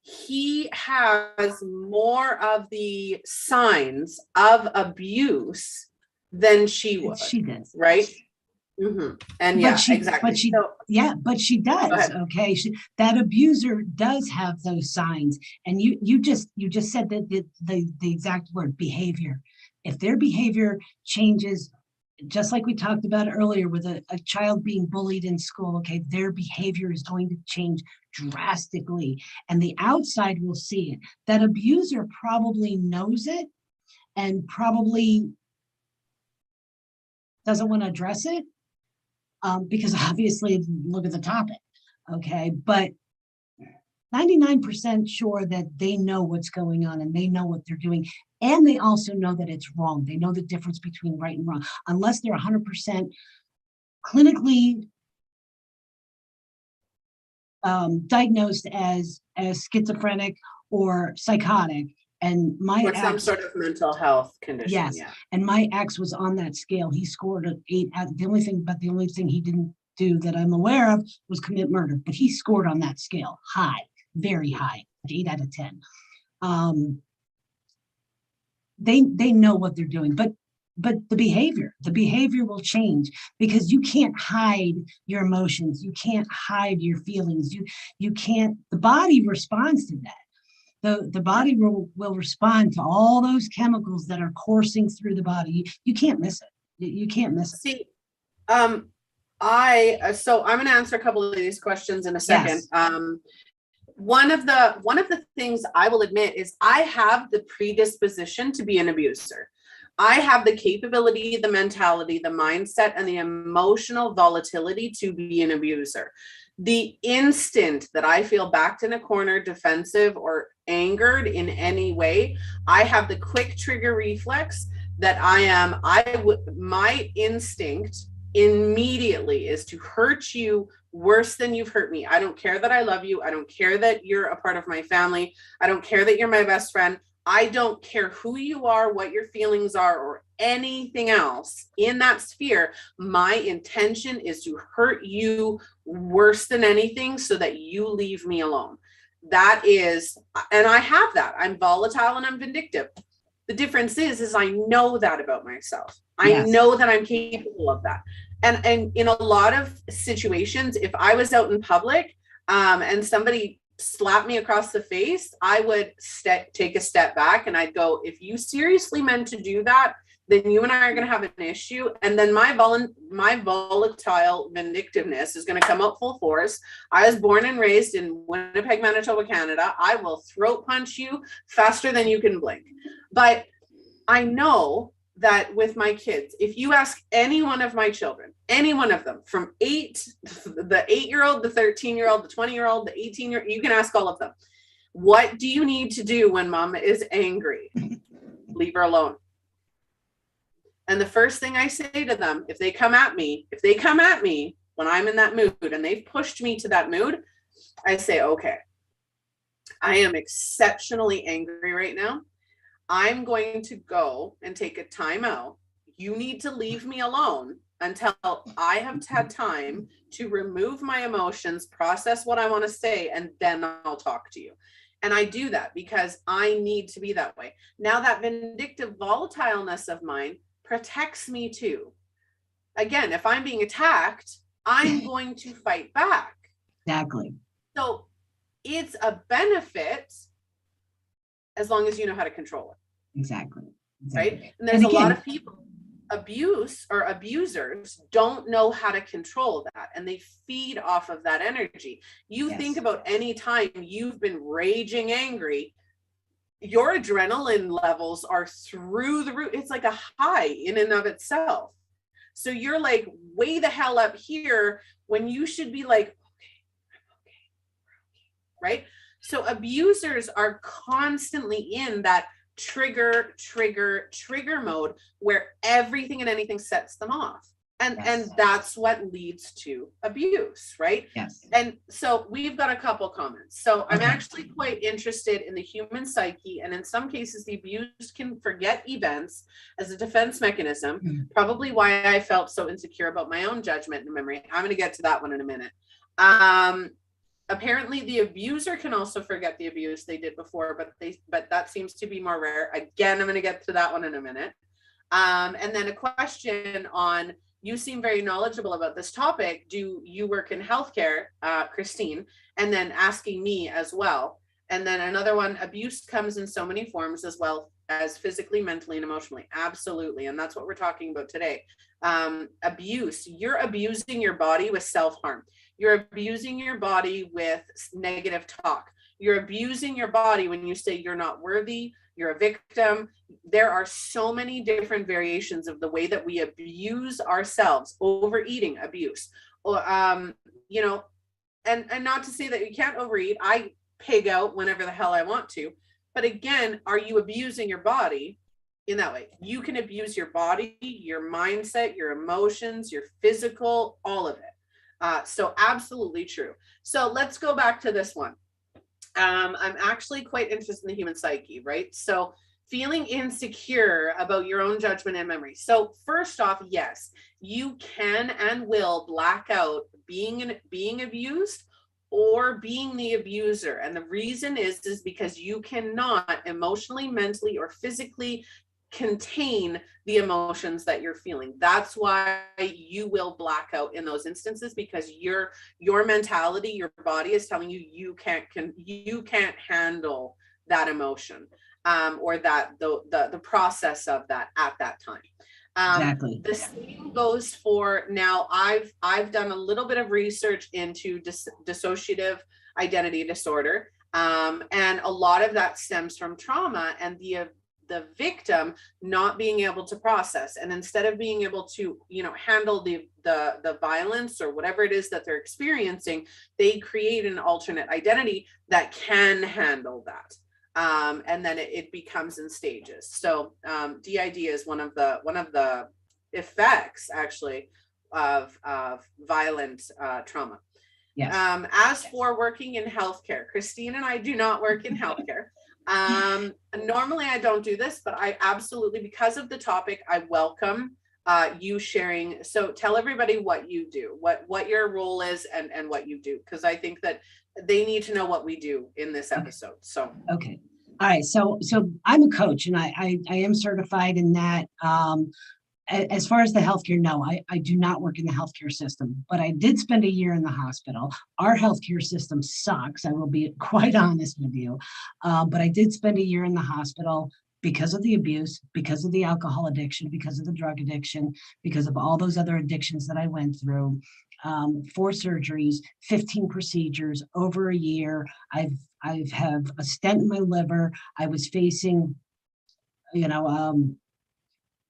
He has more of the signs of abuse than she would. She does, right? Mm-hmm. And exactly. But she does. Okay, that abuser does have those signs, and you just said that the exact word, behavior. If their behavior changes, just like we talked about earlier with a child being bullied in school, okay, their behavior is going to change drastically, and the outside will see it. That abuser probably knows it and probably doesn't want to address it, because obviously, look at the topic, okay? But 99% sure that they know what's going on and they know what they're doing. And they also know that it's wrong. They know the difference between right and wrong, unless they're 100% clinically diagnosed as schizophrenic or psychotic. And or some sort of mental health condition. Yes. Yeah. And my ex was on that scale. He scored an 8. The only thing he didn't do that I'm aware of was commit murder, but he scored on that scale high, very high, 8 out of 10. They know what they're doing, but the behavior will change, because you can't hide your emotions. You can't hide your feelings. You can't, the body responds to that. The body will respond to all those chemicals that are coursing through the body. You can't miss it. You can't miss it. See, so I'm going to answer a couple of these questions in a second. Yes. One of the things I will admit is I have the predisposition to be an abuser. I have the capability, the mentality, the mindset, and the emotional volatility to be an abuser. The instant that I feel backed in a corner, defensive, or angered in any way, I have the quick trigger reflex that my instinct immediately is to hurt you worse than you've hurt me. I don't care that I love you. I don't care that you're a part of my family. I don't care that you're my best friend. I don't care who you are, what your feelings are, or anything else in that sphere. My intention is to hurt you worse than anything so that you leave me alone. That is, and I have that. I'm volatile and I'm vindictive. The difference is I know that about myself. I know that I'm capable of that. And in a lot of situations, if I was out in public and somebody slapped me across the face, I would take a step back and I'd go, if you seriously meant to do that, then you and I are going to have an issue. And then my volatile vindictiveness is going to come out full force. I was born and raised in Winnipeg, Manitoba, Canada. I will throat punch you faster than you can blink. But I know that with my kids, if you ask any one of my children, any one of them, from the 8-year-old, the 13-year-old, the 20-year-old, the 18-year-old, you can ask all of them, what do you need to do when mom is angry? Leave her alone. And the first thing I say to them, if they come at me when I'm in that mood and they've pushed me to that mood, I say, okay, I am exceptionally angry right now. I'm going to go and take a time out. You need to leave me alone until I have had time to remove my emotions, process what I want to say, and then I'll talk to you. And I do that because I need to be that way. Now, that vindictive volatileness of mine protects me too. Again, if I'm being attacked, I'm going to fight back. Exactly. So it's a benefit as long as you know how to control it. Exactly. Right. And there's a lot of people, abuse or abusers don't know how to control that, and they feed off of that energy. You think about any time you've been raging angry, your adrenaline levels are through the roof. It's like a high in and of itself. So you're like way the hell up here when you should be like, okay, right? So abusers are constantly in that trigger mode where everything and anything sets them off. And that's what leads to abuse, right? Yes. And so we've got a couple comments. So I'm actually quite interested in the human psyche, and in some cases the abused can forget events as a defense mechanism, probably why I felt so insecure about my own judgment and memory. I'm going to get to that one in a minute. Apparently the abuser can also forget the abuse they did before, but that seems to be more rare. Again, I'm going to get to that one in a minute. And then a question on, you seem very knowledgeable about this topic. Do you work in healthcare, Christine? And then asking me as well. And then another one, abuse comes in so many forms as well as physically, mentally, and emotionally. Absolutely. And that's what we're talking about today. Abuse, you're abusing your body with self-harm. You're abusing your body with negative talk. You're abusing your body when you say you're not worthy, you're a victim. There are so many different variations of the way that we abuse ourselves. Overeating abuse, or you know, and not to say that you can't overeat. I pig out whenever the hell I want to, but again, are you abusing your body in that way? You can abuse your body, your mindset, your emotions, your physical, all of it. So absolutely true. So let's go back to this one. I'm actually quite interested in the human psyche, right? So feeling insecure about your own judgment and memory. So first off, yes, you can and will black out being abused or being the abuser. And the reason is because you cannot emotionally, mentally, or physically contain the emotions that you're feeling. That's why you will black out in those instances, because your mentality, your body is telling you you can't handle that emotion, or that the process of that at that time. Exactly. The same goes for, now I've done a little bit of research into dissociative identity disorder, and a lot of that stems from trauma and the victim not being able to process, and instead of being able to, handle the violence or whatever it is that they're experiencing, they create an alternate identity that can handle that, and then it becomes in stages. So DID is one of the effects actually of violent trauma. Yes. As for working in healthcare, Christine and I do not work in healthcare. Normally I don't do this, but I absolutely, because of the topic, I welcome you sharing. So tell everybody what you do, what your role is, and what you do, because I think that they need to know what we do in this episode. So okay, all right. So I'm a coach, and I am certified in that. As far as the healthcare, no, I do not work in the healthcare system, but I did spend a year in the hospital. Our healthcare system sucks. I will be quite honest with you. But I did spend a year in the hospital because of the abuse, because of the alcohol addiction, because of the drug addiction, because of all those other addictions that I went through. 4 surgeries, 15 procedures over a year. I've have a stent in my liver. I was facing,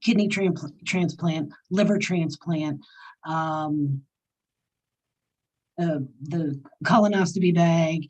kidney transplant, liver transplant, the colonoscopy bag.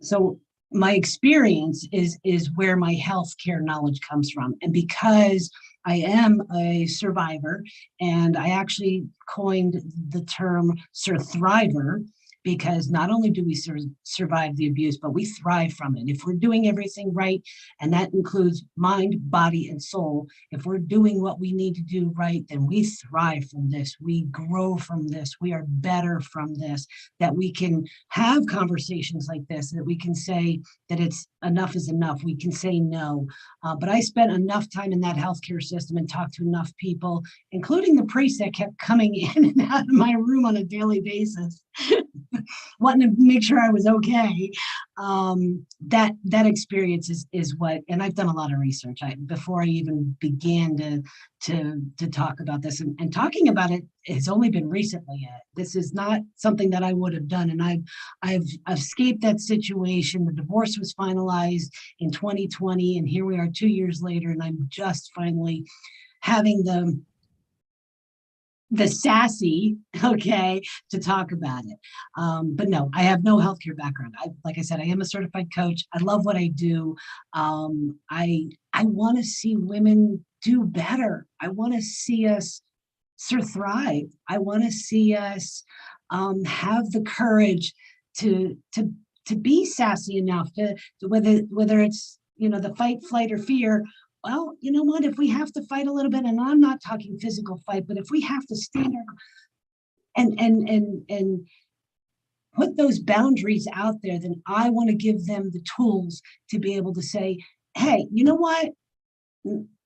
So my experience is where my healthcare knowledge comes from. And because I am a survivor, and I actually coined the term surthriver, because not only do we survive the abuse, but we thrive from it. If we're doing everything right, and that includes mind, body, and soul, if we're doing what we need to do right, then we thrive from this. We grow from this. We are better from this, that we can have conversations like this, that we can say that it's enough is enough. We can say no. But I spent enough time in that healthcare system and talked to enough people, including the priests that kept coming in and out of my room on a daily basis. wanting to make sure I was okay. That experience is what, and I've done a lot of research. Before I even began to talk about this, and talking about it has only been recently. This is not something that I would have done, and I've escaped that situation. The divorce was finalized in 2020, and here we are 2 years later, and I'm just finally having the sassy, okay, to talk about it. But no, I have no healthcare background. Like I said, I am a certified coach. I love what I do. I want to see women do better. I want to see us thrive. I want to see us have the courage to be sassy enough to whether it's the fight, flight, or fear. Well, you know what? If we have to fight a little bit, and I'm not talking physical fight, but if we have to stand our and put those boundaries out there, then I want to give them the tools to be able to say, hey, you know what?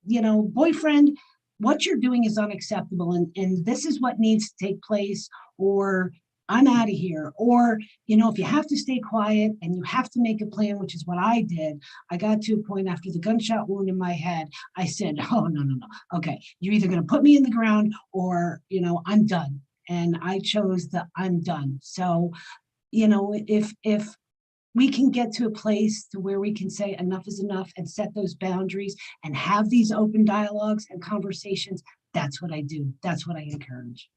Boyfriend, what you're doing is unacceptable, and this is what needs to take place, or I'm out of here. Or, if you have to stay quiet and you have to make a plan, which is what I did, I got to a point after the gunshot wound in my head, I said, oh, no. Okay, you're either going to put me in the ground or, I'm done. And I chose the I'm done. So, if we can get to a place to where we can say enough is enough and set those boundaries and have these open dialogues and conversations, that's what I do. That's what I encourage.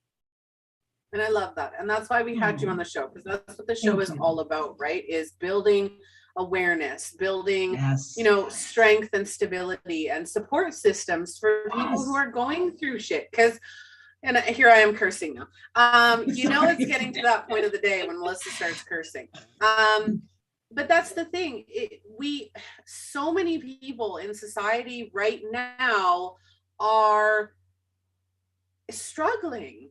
And I love that. And that's why we had you on the show, because that's what the show is all about, right? Is building awareness, building, yes, strength and stability and support systems for people who are going through shit. And here I am cursing now. It's getting to that point of the day when Melissa starts cursing. But that's the thing. So many people in society right now are struggling.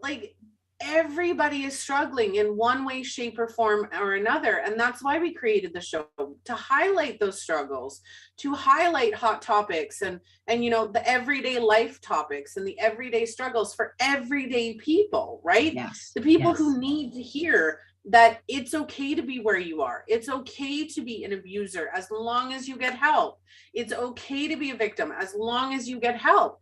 Like, everybody is struggling in one way, shape, or form or another. And that's why we created the show, to highlight those struggles, to highlight hot topics and the everyday life topics and the everyday struggles for everyday people, right? Yes. The people who need to hear that it's okay to be where you are. It's okay to be an abuser as long as you get help. It's okay to be a victim as long as you get help.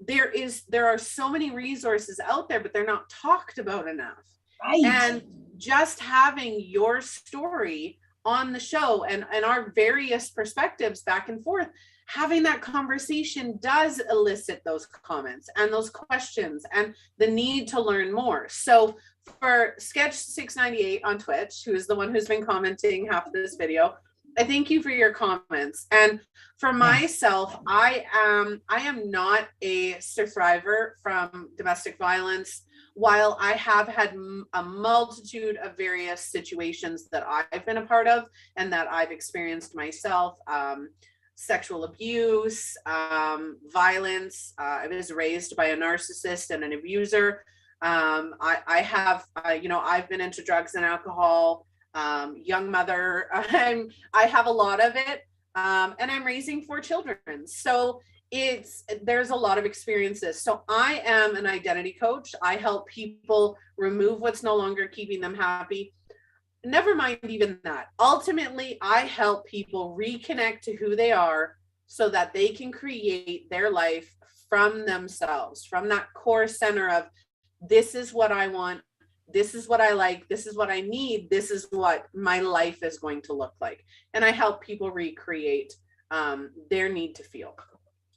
There are so many resources out there, but they're not talked about enough. Right. And just having your story on the show and our various perspectives back and forth, having that conversation does elicit those comments and those questions and the need to learn more. So for Sketch 698 on Twitch, who is the one who's been commenting half of this video, I thank you for your comments. And for myself, I am not a survivor from domestic violence. While I have had a multitude of various situations that I've been a part of and that I've experienced myself, sexual abuse, violence. I was raised by a narcissist and an abuser. I've been into drugs and alcohol. Young mother, I have a lot of it, and I'm raising 4 children. So there's a lot of experiences. So I am an identity coach. I help people remove what's no longer keeping them happy. Never mind even that. Ultimately, I help people reconnect to who they are so that they can create their life from themselves, from that core center of, this is what I want. This is what I like. This is what I need. This is what my life is going to look like. And I help people recreate their need to feel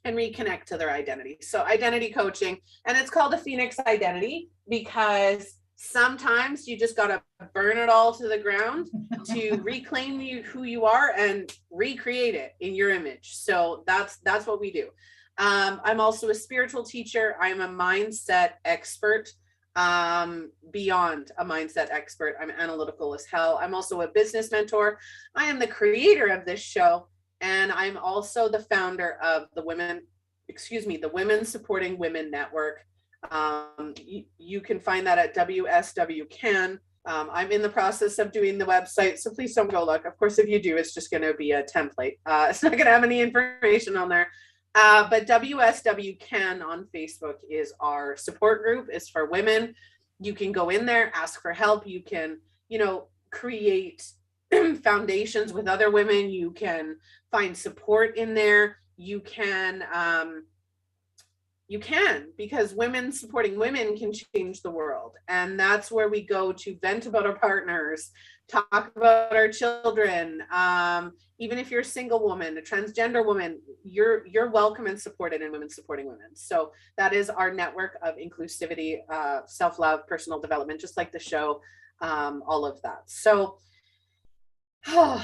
and reconnect to their identity. So identity coaching, and it's called a Phoenix identity because sometimes you just got to burn it all to the ground to reclaim who you are and recreate it in your image. So that's what we do. I'm also a spiritual teacher. I'm a mindset expert. Beyond a mindset expert, I'm analytical as hell. I'm also a business mentor. I am the creator of this show, and I'm also the founder of the Women Supporting Women Network. You can find that at WSWCan. I'm in the process of doing the website, so please don't go look. Of course, if you do, it's just going to be a template. It's not going to have any information on there. But WSW Can on Facebook is our support group. It's for women. You can go in there, ask for help. You can, create foundations with other women. You can find support in there. Because women supporting women can change the world. And that's where we go to vent about our partners, talk about our children. Even if you're a single woman, a transgender woman, you're welcome and supported in Women Supporting Women. So that is our network of inclusivity, self-love, personal development, just like the show, all of that. So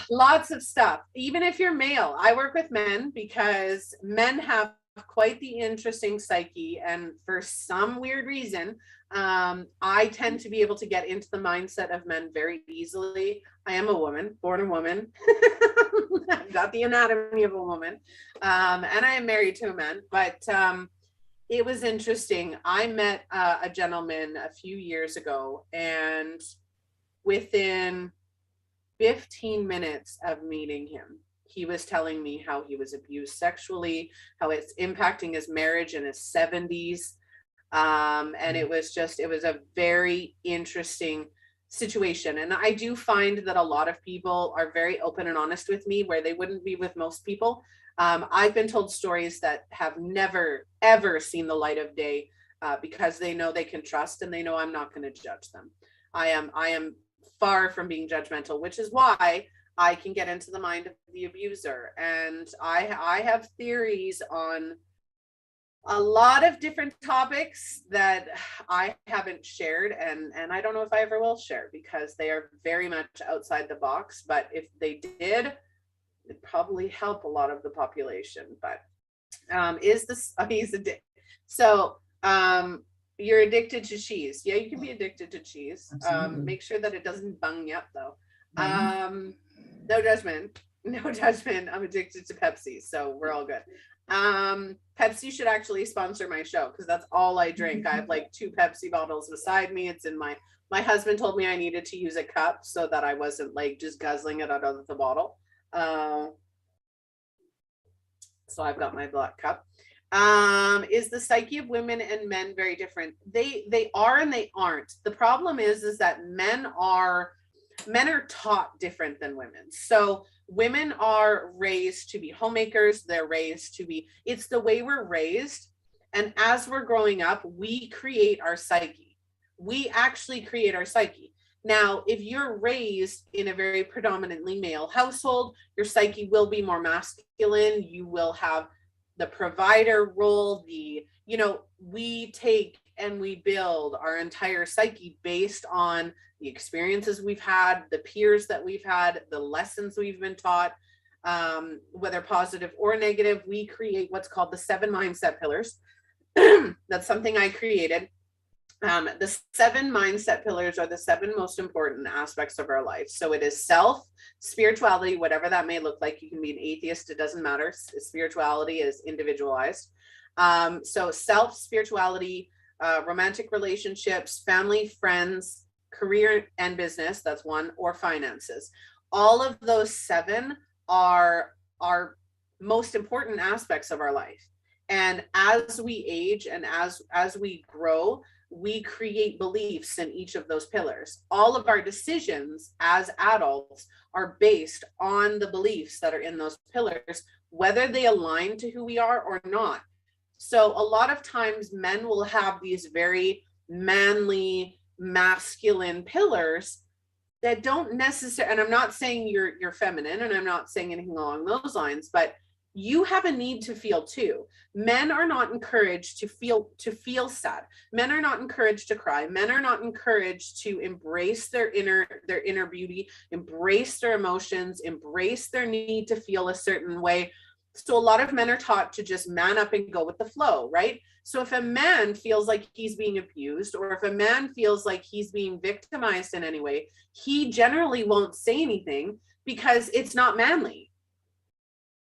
lots of stuff. Even if you're male, I work with men because men have quite the interesting psyche, and for some weird reason, I tend to be able to get into the mindset of men very easily. I am a woman, born a woman. I've got the anatomy of a woman, and I am married to a man. But it was interesting. I met a gentleman a few years ago, and within 15 minutes of meeting him, he was telling me how he was abused sexually, how it's impacting his marriage in his 70s. And it was a very interesting situation. And I do find that a lot of people are very open and honest with me where they wouldn't be with most people. I've been told stories that have never, ever seen the light of day because they know they can trust and they know I'm not going to judge them. I am far from being judgmental, which is why I can get into the mind of the abuser. And I have theories on a lot of different topics that I haven't shared, and I don't know if I ever will share because they are very much outside the box. But if they did, it'd probably help a lot of the population. But he's addicted. So you're addicted to cheese. Yeah, you can be addicted to cheese. Make sure that it doesn't bung you up though. No judgment. No judgment. I'm addicted to Pepsi, so we're all good. Pepsi should actually sponsor my show because that's all I drink. I have like 2 Pepsi bottles beside me. It's in my husband told me I needed to use a cup so that I wasn't like just guzzling it out of the bottle. So I've got my black cup. Is the psyche of women and men very different? They are and they aren't. The problem is that men are taught different than women. So women are raised to be homemakers. They're raised to be, it's the way we're raised. And as we're growing up, we create our psyche. We actually create our psyche. Now, if you're raised in a very predominantly male household, your psyche will be more masculine. You will have the provider role, we take and we build our entire psyche based on the experiences we've had, the peers that we've had, the lessons we've been taught, whether positive or negative. We create what's called the 7 mindset pillars. That's something I created. The 7 mindset pillars are the 7 most important aspects of our life. So it is self, spirituality, whatever that may look like. You can be an atheist, it doesn't matter. Spirituality is individualized. So self, spirituality, romantic relationships, family, friends, career and business, that's 1, or finances. All of those 7 are most important aspects of our life. And as we age and as we grow, we create beliefs in each of those pillars. All of our decisions as adults are based on the beliefs that are in those pillars, whether they align to who we are or not. So a lot of times men will have these very manly, masculine pillars that don't necessarily, and I'm not saying you're feminine, and I'm not saying anything along those lines, but you have a need to feel too. Men are not encouraged to feel sad. Men are not encouraged to cry. Men are not encouraged to embrace their inner beauty, embrace their emotions, embrace their need to feel a certain way. So a lot of men are taught to just man up and go with the flow, right? So if a man feels like he's being abused, or if a man feels like he's being victimized in any way, he generally won't say anything because it's not manly.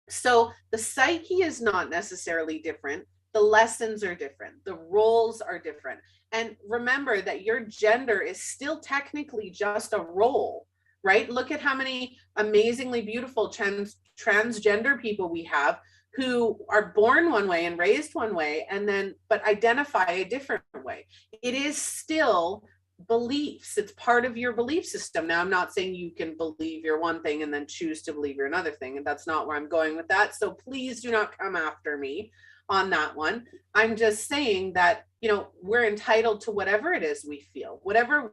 So the psyche is not necessarily different. The lessons are different. The roles are different. And remember that your gender is still technically just a role, right? Look at how many amazingly beautiful transgender people we have who are born one way and raised one way, and then but identify a different way. It is still beliefs. It's part of your belief system. Now, I'm not saying you can believe you're one thing and then choose to believe you're another thing, and that's not where I'm going with that. So please do not come after me on that one. I'm just saying that, you know, we're entitled to whatever it is we feel, whatever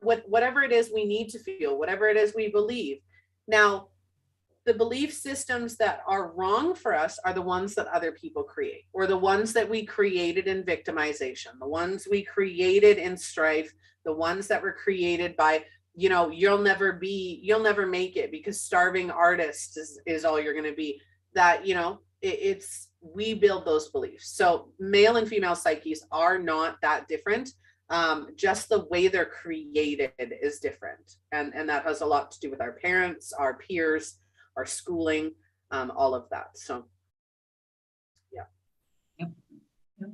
it is we need to feel, whatever it is we believe. Now, the belief systems that are wrong for us are the ones that other people create, or the ones that we created in victimization, the ones we created in strife, the ones that were created by, you know, you'll never make it because starving artist is all you're going to be. That, you know, we build those beliefs. So male and female psyches are not that different. Just the way they're created is different. And that has a lot to do with our parents, our peers, our schooling, all of that. So, yeah. Yep. Yep.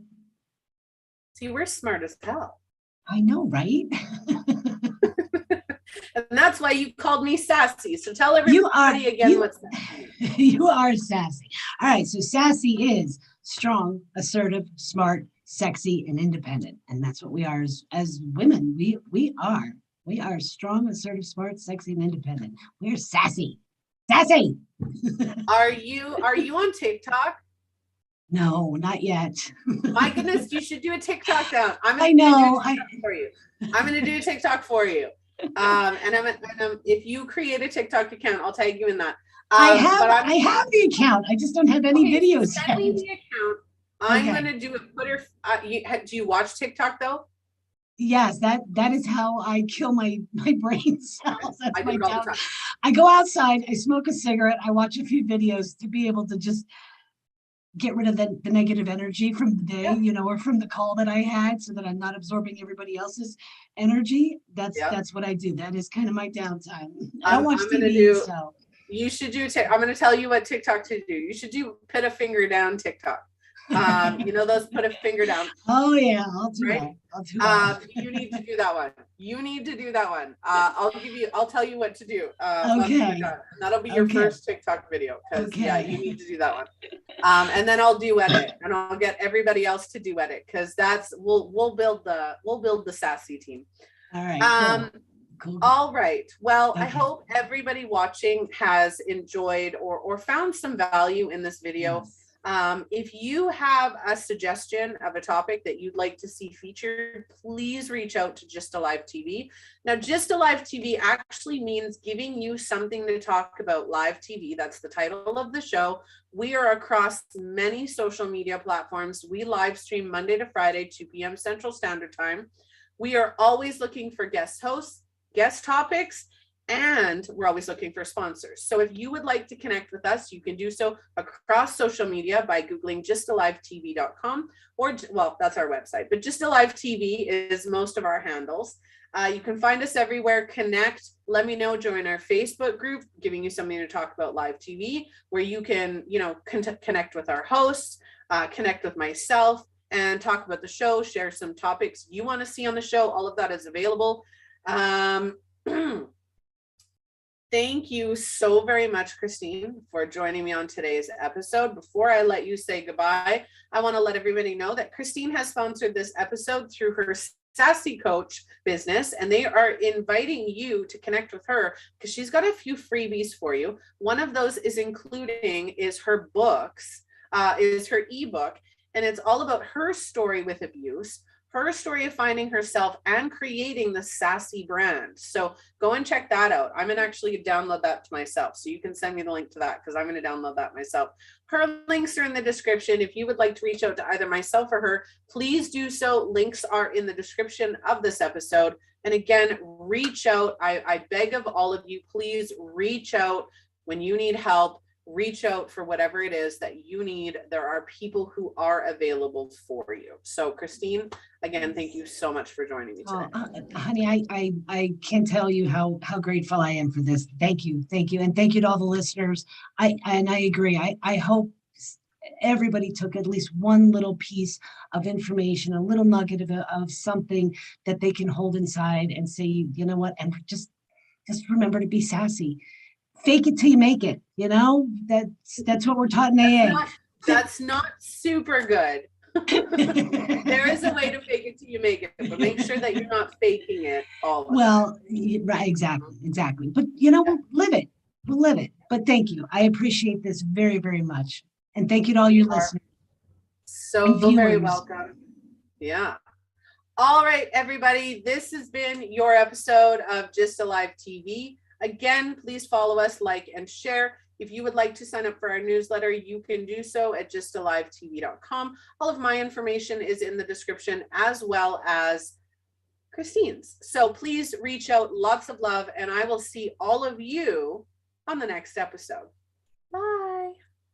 See, we're smart as hell. I know, right? And that's why you called me sassy. So tell everybody again what's sassy. You are sassy. All right. So sassy is strong, assertive, smart, sexy, and independent. And that's what we are as women. We are strong, assertive, smart, sexy, and independent. We're sassy. Sassy. Are you on TikTok? No, not yet. My goodness, you should do a TikTok down. I'm I know. For you. I'm going to do a TikTok for you. And if you create a TikTok account, I'll tag you in that. I have the account. I just don't have any videos. So send me the account. I'm going to do it. Do you watch TikTok though? Yes, that is how I kill my brain cells. That's I do it all the time. I go outside, I smoke a cigarette, I watch a few videos to be able to just get rid of the negative energy from the day, you know, or from the call that I had, so that I'm not absorbing everybody else's energy. That's what I do. That is kind of my downtime. I don't watch TV, so. You should do, I'm going to tell you what TikTok to do. You should do put a finger down TikTok. You know, those put a finger down. Oh yeah, I'll do that. You need to do that one. I'll tell you what to do. Okay. That'll be your first TikTok video, because you need to do that one. And then I'll do edit, and I'll get everybody else to do edit, because we'll build the sassy team. All right. Cool. All right. Well, okay. I hope everybody watching has enjoyed or found some value in this video. Yes. If you have a suggestion of a topic that you'd like to see featured, please reach out to Just Alive TV. Now, Just Alive TV actually means giving you something to talk about live TV. That's the title of the show. We are across many social media platforms. We live stream Monday to Friday, 2 p.m. Central Standard Time. We are always looking for guest hosts, guest topics, and we're always looking for sponsors. So if you would like to connect with us, you can do so across social media by Googling justalivetv.com, or, well, that's our website, but Just Alive TV is most of our handles. You can find us everywhere. Connect, let me know, join our Facebook group, giving you something to talk about live TV, where you can, you know, connect with our hosts, connect with myself, and talk about the show, share some topics you want to see on the show. All of that is available. Thank you so very much, Christine, for joining me on today's episode. Before I let you say goodbye, I want to let everybody know that Christine has sponsored this episode through her SASSI Coach business, and they are inviting you to connect with her because she's got a few freebies for you. One of those is her books, is her ebook, and it's all about her story with abuse, her story of finding herself and creating the SASSI brand. So go and check that out. I'm going to actually download that to myself. So you can send me the link to that, because I'm going to download that myself. Her links are in the description. If you would like to reach out to either myself or her, please do so. Links are in the description of this episode. And again, reach out. I beg of all of you, please reach out when you need help. Reach out for whatever it is that you need. There are people who are available for you. So Christine, again, thank you so much for joining me today. Honey, I can't tell you how grateful I am for this. Thank you. And thank you to all the listeners. I agree. I hope everybody took at least one little piece of information, a little nugget of something that they can hold inside and say, you know what, and just remember to be sassy. Fake it till you make it. You know, that's what we're taught in AA. That's not super good. There is a way to fake it till you make it, but make sure that you're not faking it all the Well, right, exactly. But we'll live it. We'll live it. But thank you. I appreciate this very, very much. And thank you to all your listeners. So very welcome. Yeah. All right, everybody. This has been your episode of Just Alive TV. Again, please follow us, like, and share. If you would like to sign up for our newsletter, you can do so at justalivetv.com. All of my information is in the description, as well as Christine's. So please reach out. Lots of love, and I will see all of you on the next episode.